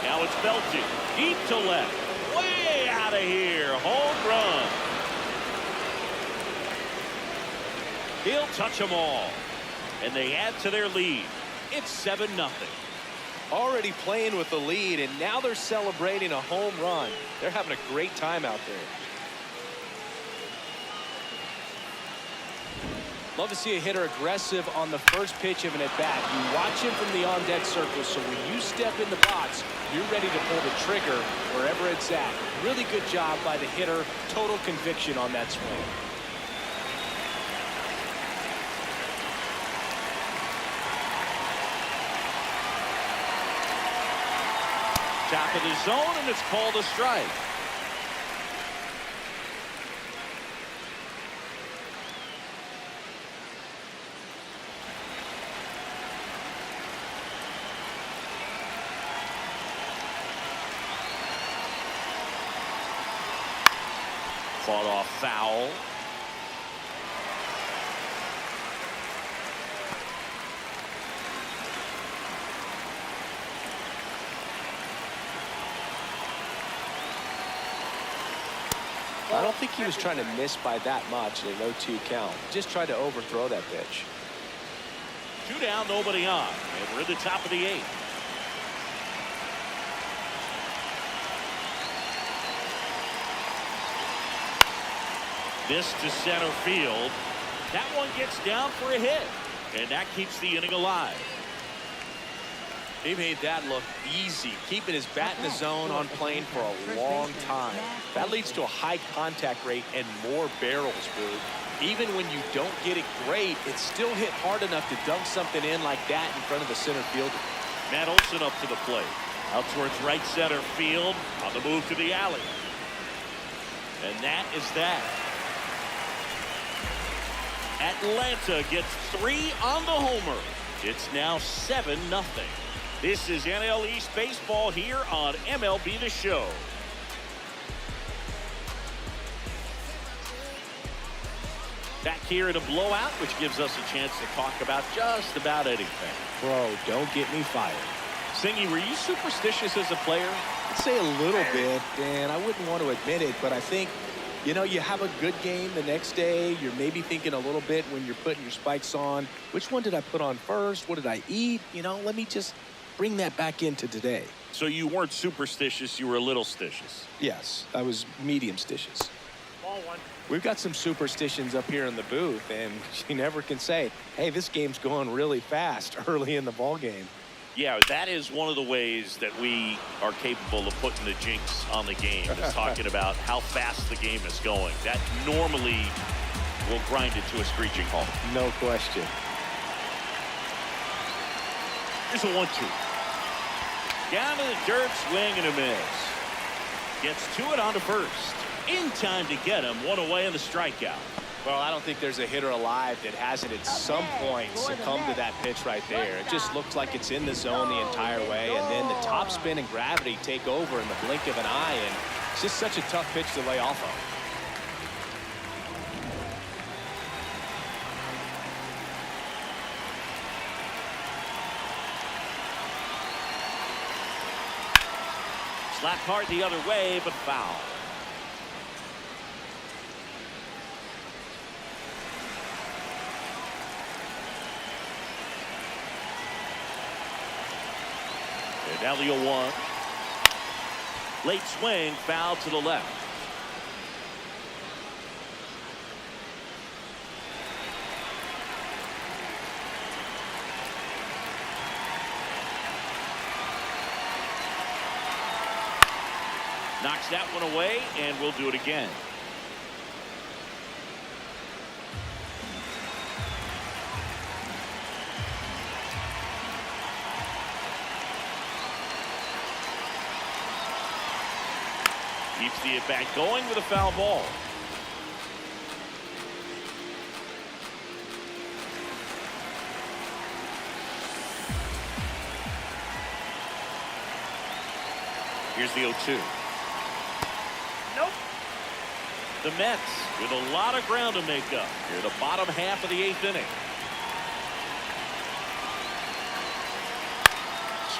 Now it's belted deep to left. Way out of here. Home run. He'll touch them all. And they add to their lead. It's 7-0. Already playing with the lead, and now they're celebrating a home run. They're having a great time out there. Love to see a hitter aggressive on the first pitch of an at-bat. You watch him from the on-deck circle, so when you step in the box, you're ready to pull the trigger wherever it's at. Really good job by the hitter. Total conviction on that swing. Top of the zone, and it's called a strike. Fought off foul. I don't think he was trying to miss by that much in a 0-2 count. Just tried to overthrow that pitch. 2 down, nobody on. And we're at the top of the 8th. This to center field. That one gets down for a hit. And that keeps the inning alive. He made that look easy, keeping his bat in the zone on plane for a long time. That leads to a high contact rate and more barrels, Boo. Even when you don't get it great, it's still hit hard enough to dunk something in like that in front of the center fielder. Matt Olson up to the plate. Out towards right center field. On the move to the alley. And that is that. Atlanta gets 3 on the homer. It's now 7-0. This is NL East Baseball here on MLB The Show. Back here in a blowout, which gives us a chance to talk about just about anything. Bro, don't get me fired. Singy, were you superstitious as a player? I'd say a little bit, and I wouldn't want to admit it, but I think, you know, you have a good game the next day. You're maybe thinking a little bit when you're putting your spikes on. Which one did I put on first? What did I eat? You know, let me just bring that back into today. So you weren't superstitious, you were a little stitious. Yes, I was medium stitious. Ball 1. We've got some superstitions up here in the booth, and you never can say, hey, this game's going really fast early in the ball game. Yeah, that is one of the ways that we are capable of putting the jinx on the game, is talking about how fast the game is going. That normally will grind it to a screeching halt. No question. Here's a 1-2. Down to the dirt, swing and a miss. Gets to it on to first. In time to get him. 1 away on the strikeout. Well, I don't think there's a hitter alive that hasn't at some point succumbed to that pitch right there. It just looks like it's in the zone the entire way, and then the topspin and gravity take over in the blink of an eye, and it's just such a tough pitch to lay off of. Slapped hard the other way, but foul. And now the 0-1. Late swing, foul to the left. Knocks that one away, and we'll do it again. Keeps the at-bat going with a foul ball. Here's the 0-2. Nope. The Mets with a lot of ground to make up here, the bottom half of the 8th inning.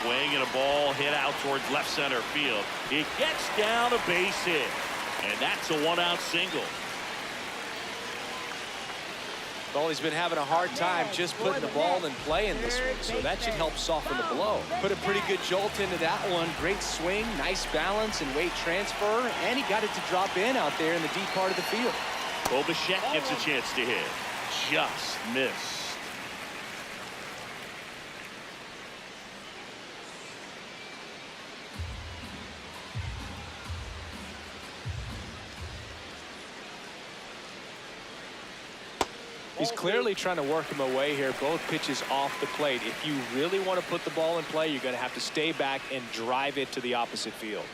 Swing and a ball hit out towards left center field. It gets down a base hit, and that's a 1-out single. Well, he's been having a hard time just putting the ball in play in this one, so that should help soften the blow. Put a pretty good jolt into that one. Great swing, nice balance and weight transfer, and he got it to drop in out there in the deep part of the field. Bichette gets a chance to hit. Just missed. He's clearly trying to work him away here. Both pitches off the plate. If you really want to put the ball in play, you're going to have to stay back and drive it to the opposite field.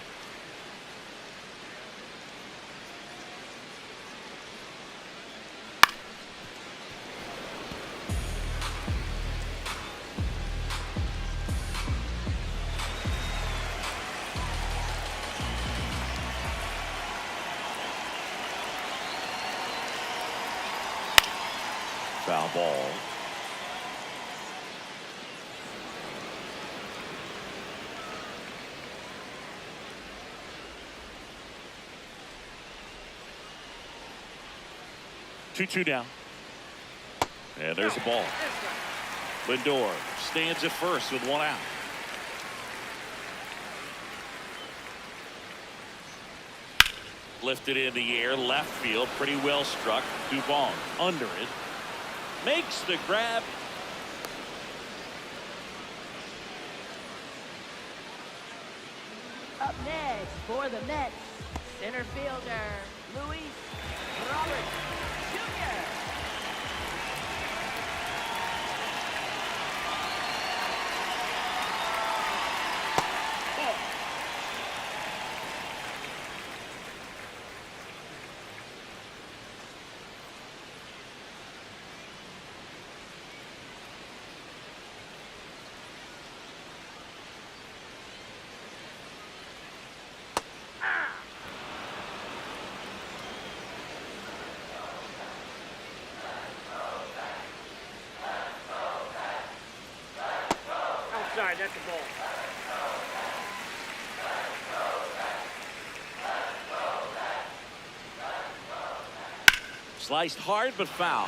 Foul ball. Two down. And there's the ball. Lindor stands at first with 1 out. Lifted in the air, left field, pretty well struck. Dubon under it. Makes the grab. Up next for the Mets, center fielder, Luis Roberts Jr. Outside, that's the ball. Sliced hard but foul.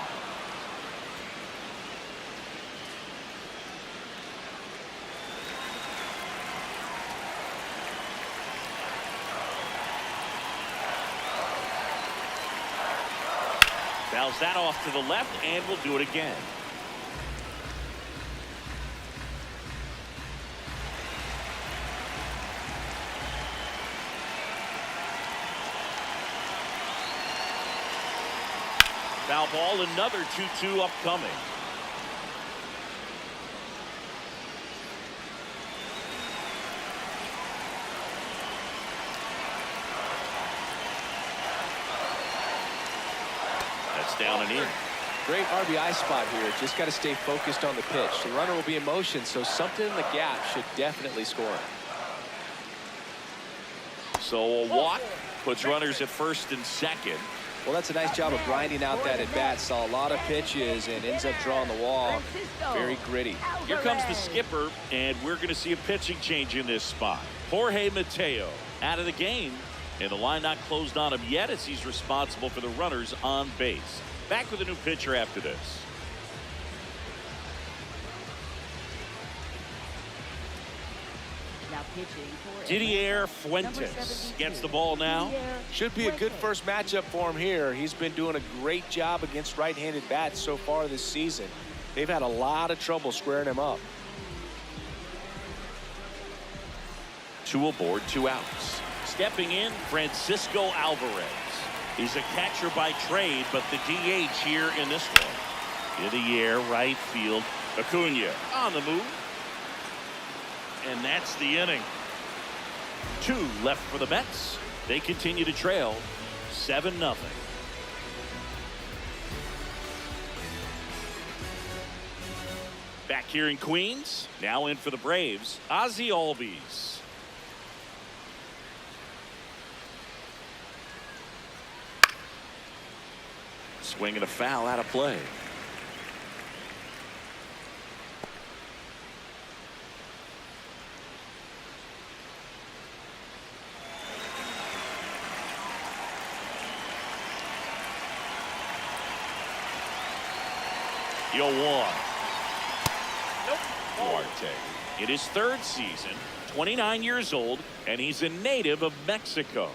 Fouls that off to the left and will do it again. Foul ball, another 2-2 upcoming. That's down and in. Great RBI spot here. Just got to stay focused on the pitch. The runner will be in motion, so something in the gap should definitely score. So a walk puts runners at first and second. Well, that's a nice job of grinding out that at-bat. Saw a lot of pitches and ends up drawing the wall. Very gritty. Here comes the skipper, and we're going to see a pitching change in this spot. Jorge Mateo out of the game, and the line not closed on him yet as he's responsible for the runners on base. Back with a new pitcher after this. Now pitching for Didier Fuentes gets the ball now. Should be a good first matchup for him here. He's been doing a great job against right-handed bats so far this season. They've had a lot of trouble squaring him up. 2 aboard, 2 outs. Stepping in, Francisco Alvarez. He's a catcher by trade, but the DH here in this one. In the air, right field. Acuna on the move. And that's the inning. 2 left for the Mets. They continue to trail 7-0. Back here in Queens, now in for the Braves, Ozzie Albies. Swing and a foul out of play. You'll one. Nope. Duarte. In his third season, 29 years old, and he's a native of Mexico.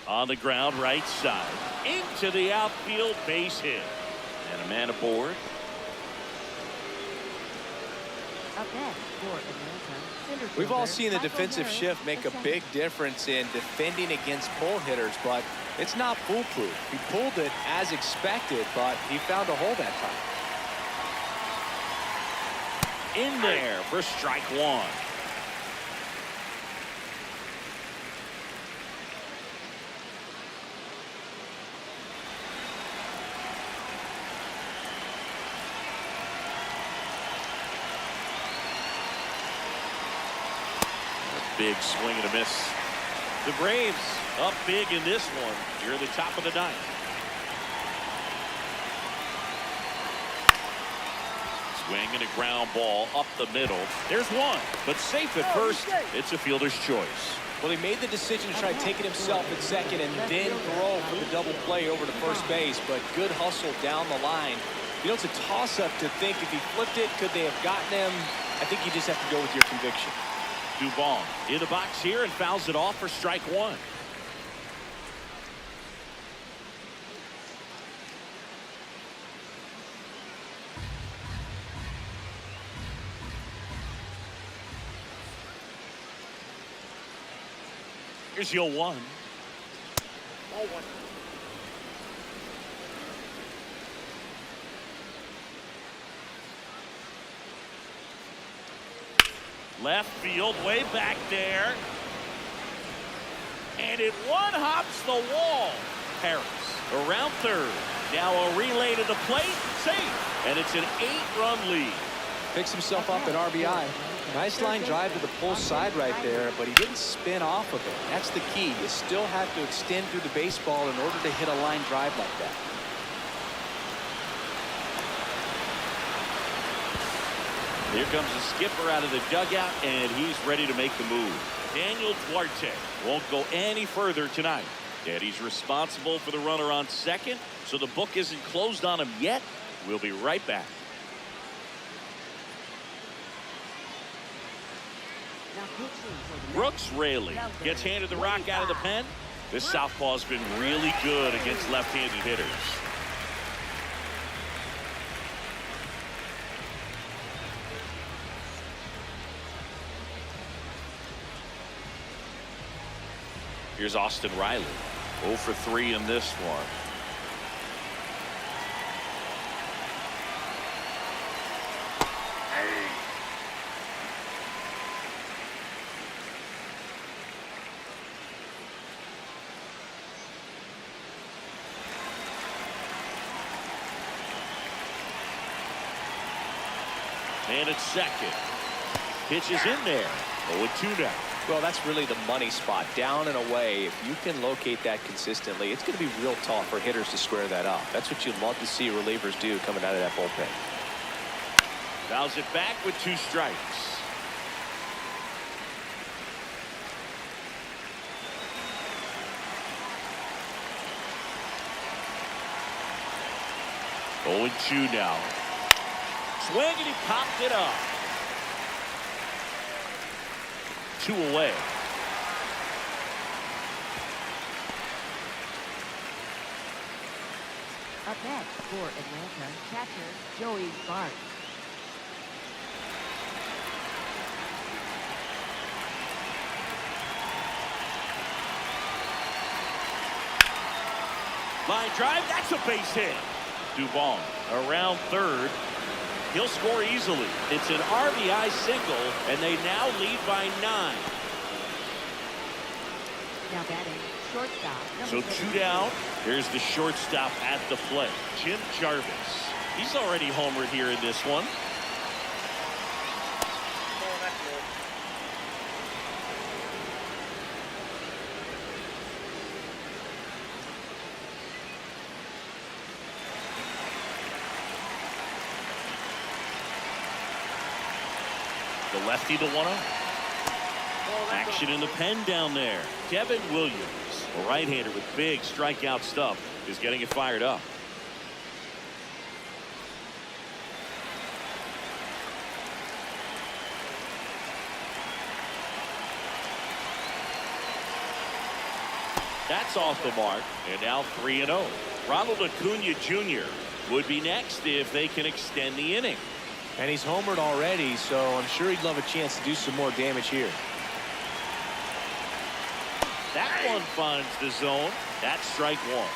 On the ground, right side. Into the outfield, base hit. And a man aboard. Up next for Atlanta, center We've all fielder seen the Michael defensive Harris, shift make a the big center. difference in defending against pull hitters, but it's not foolproof. He pulled it as expected, but he found a hole that time. In there for strike one. Big swing and a miss. The Braves up big in this one. You're at the top of the ninth. Swing and a ground ball up the middle. There's one, but safe at first. It's a fielder's choice. Well, he made the decision to try taking himself at second and then throw for the double play over to first base, but good hustle down the line. You know, it's a toss-up to think if he flipped it, could they have gotten him? I think you just have to go with your conviction. Dubon in the box here and fouls it off for strike one. Here's your one. Ball one. Left field, way back there. And it one hops the wall. Harris around third. Now a relay to the plate. Safe. And it's an 8-run lead. Picks himself up an RBI. Nice line drive to the pull side right there, but he didn't spin off of it. That's the key. You still have to extend through the baseball in order to hit a line drive like that. Here comes the skipper out of the dugout, and he's ready to make the move. Daniel Duarte won't go any further tonight. And he's responsible for the runner on second, so the book isn't closed on him yet. We'll be right back. Now pitching for the Brooks Raley gets handed the rock out of the pen. This southpaw's been really good against left-handed hitters. Here's Austin Riley. 0 for 3 in this one. And it's second. Pitch is in there. 0-2 now. Well, that's really the money spot. Down and away. If you can locate that consistently, it's going to be real tough for hitters to square that up. That's what you'd love to see relievers do coming out of that bullpen. Fouls it back with 2 strikes. Oh, and 2 now. Swing and he popped it up. 2 away. Up next for Atlanta, catcher Joey Bart. Line drive, that's a base hit. Dubon around third. He'll score easily. It's an RBI single, and they now lead by 9. Now batting, shortstop. So number 2 32. down. Here's the shortstop at the plate, Jim Jarvis. He's already homered here in this one. Oh, that's low. The lefty, the 1-0. Action in the pen down there. Kevin Williams, a right-hander with big strikeout stuff, is getting it fired up. That's off the mark, and now 3-0. Ronald Acuna Jr. would be next if they can extend the inning. And he's homered already, so I'm sure he'd love a chance to do some more damage here. That one finds the zone. That's strike one.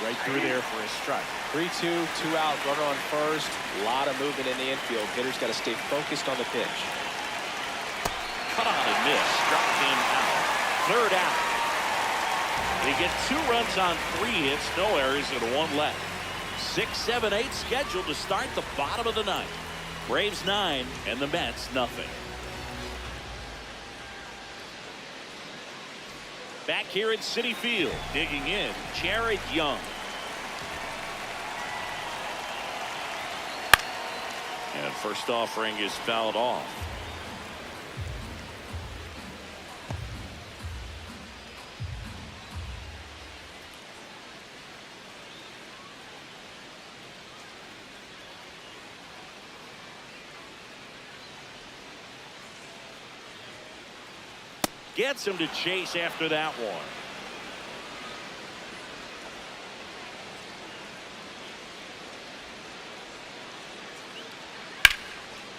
Right through there for a strike. 3-2, 2 out, runner on first. A lot of movement in the infield. Hitter's got to stay focused on the pitch. Cut on and miss. Struck him out. Third out. They get 2 runs on 3 hits, no errors, and 1 left. 6, 7, 8 scheduled to start the bottom of the 9th. Braves 9 and the Mets nothing. Back here at Citi Field, digging in, Jared Young. And first offering is fouled off. Gets him to chase after that one.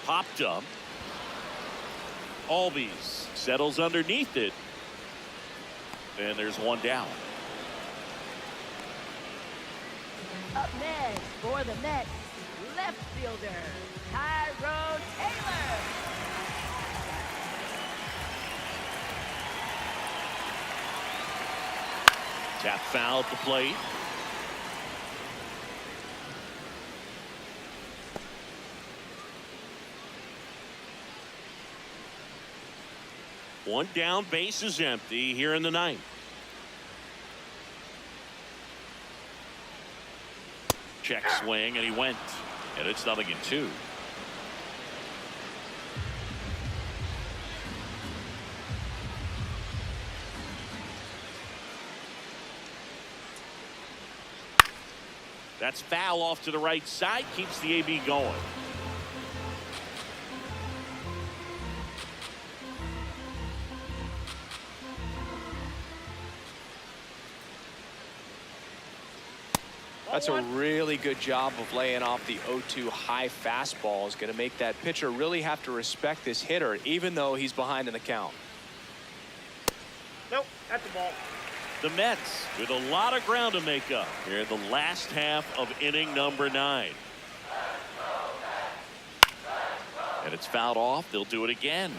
Popped up. Albies settles underneath it. And there's one down. Up next for the Mets, left fielder, Tyrone Taylor. Tap foul at the plate. One down, base is empty here in the 9th. Check swing, and he went. And it's 0-2. That's foul off to the right side, keeps the AB going. That's a really good job of laying off the 0-2 high fastball. Is going to make that pitcher really have to respect this hitter, even though he's behind in the count. Nope, that's the ball. The Mets with a lot of ground to make up here in the last half of inning number 9. And it's fouled off. They'll do it again.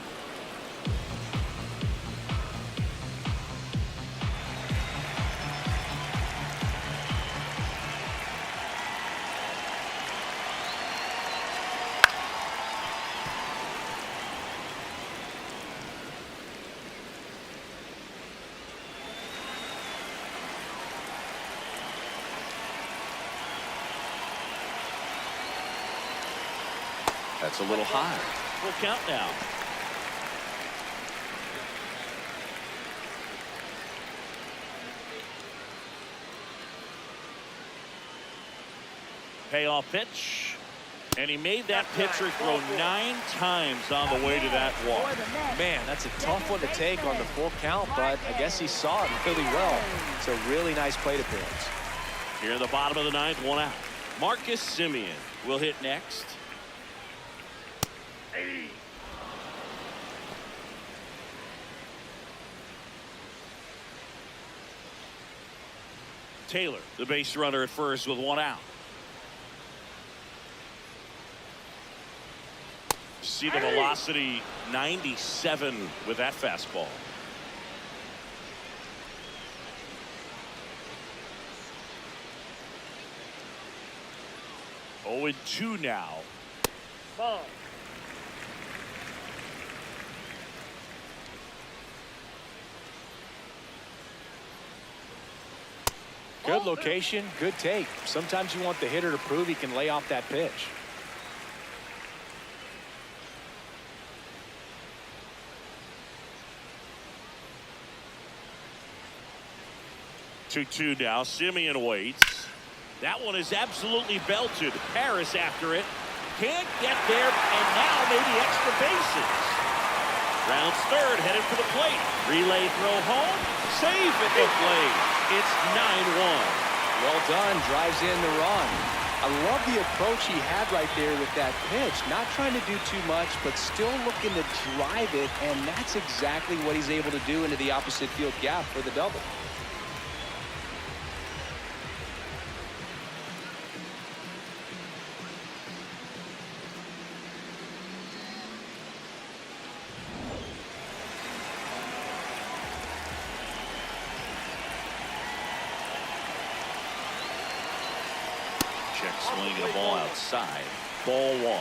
That's a little high. Full count now. Payoff pitch. And he made that pitcher throw 9 times on the way to that walk. Man, that's a tough one to take on the full count, but I guess he saw it really well. It's a really nice plate appearance. Here in the bottom of the 9th, 1 out. Marcus Semien will hit next. Taylor, the base runner at first with 1 out. See the velocity, 97 with that fastball. Oh, 2 now. Ball. Good location, good take. Sometimes you want the hitter to prove he can lay off that pitch. 2-2 now. Simeon waits. That one is absolutely belted. Paris after it. Can't get there, and now maybe extra bases. Rounds third, headed for the plate. Relay throw home. Save at the plate. It's 9-1. Well done. Drives in the run. I love the approach he had right there with that pitch. Not trying to do too much, but still looking to drive it, and that's exactly what he's able to do into the opposite field gap for the double. Check swinging the ball outside. Ball one.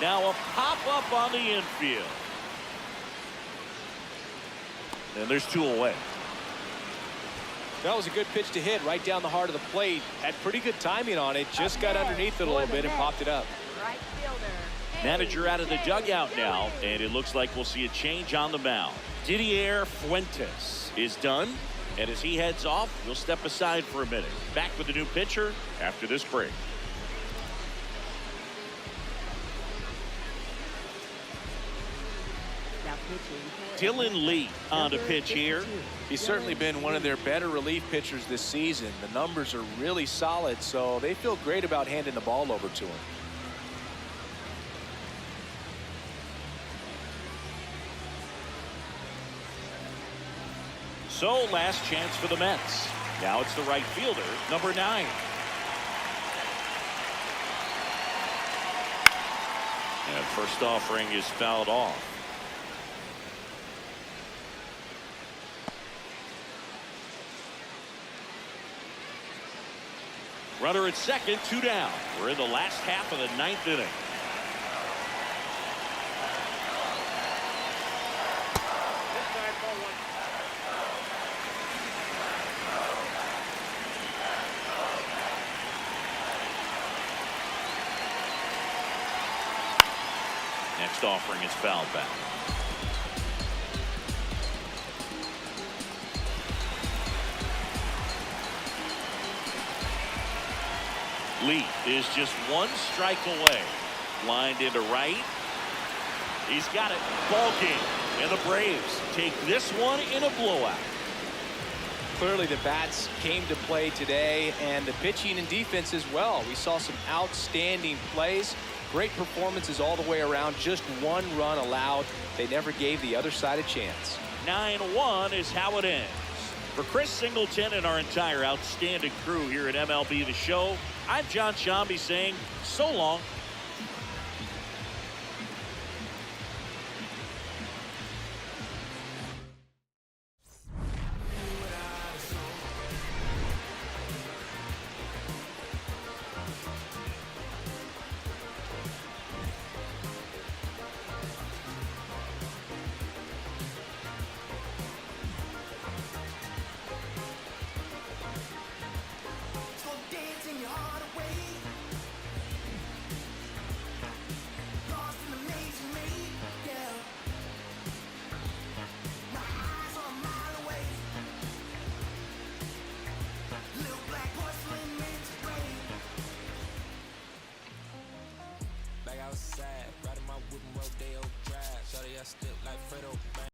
Now a pop-up on the infield. And there's two away. That was a good pitch to hit right down the heart of the plate. Had pretty good timing on it. Just got underneath it a little bit and popped it up. Right fielder. Manager out of the dugout now, and it looks like we'll see a change on the mound. Didier Fuentes is done, and as he heads off, we'll step aside for a minute. Back with the new pitcher after this break. Now pitching. Dylan Lee on the pitch here. He's certainly been one of their better relief pitchers this season. The numbers are really solid, so they feel great about handing the ball over to him. So last chance for the Mets. Now it's the right fielder, number 9. And first offering is fouled off. Runner at second, 2 down. We're in the last half of the 9th inning. This time, ball one. Next offering is fouled back. Lee is just 1 strike away. Lined into right. He's got it. Ball game. And the Braves take this one in a blowout. Clearly the bats came to play today, and the pitching and defense as well. We saw some outstanding plays. Great performances all the way around. Just 1 run allowed. They never gave the other side a chance. 9-1 is how it ends. For Chris Singleton and our entire outstanding crew here at MLB The Show, I'm John Shambi saying so long. Outside, riding my whip.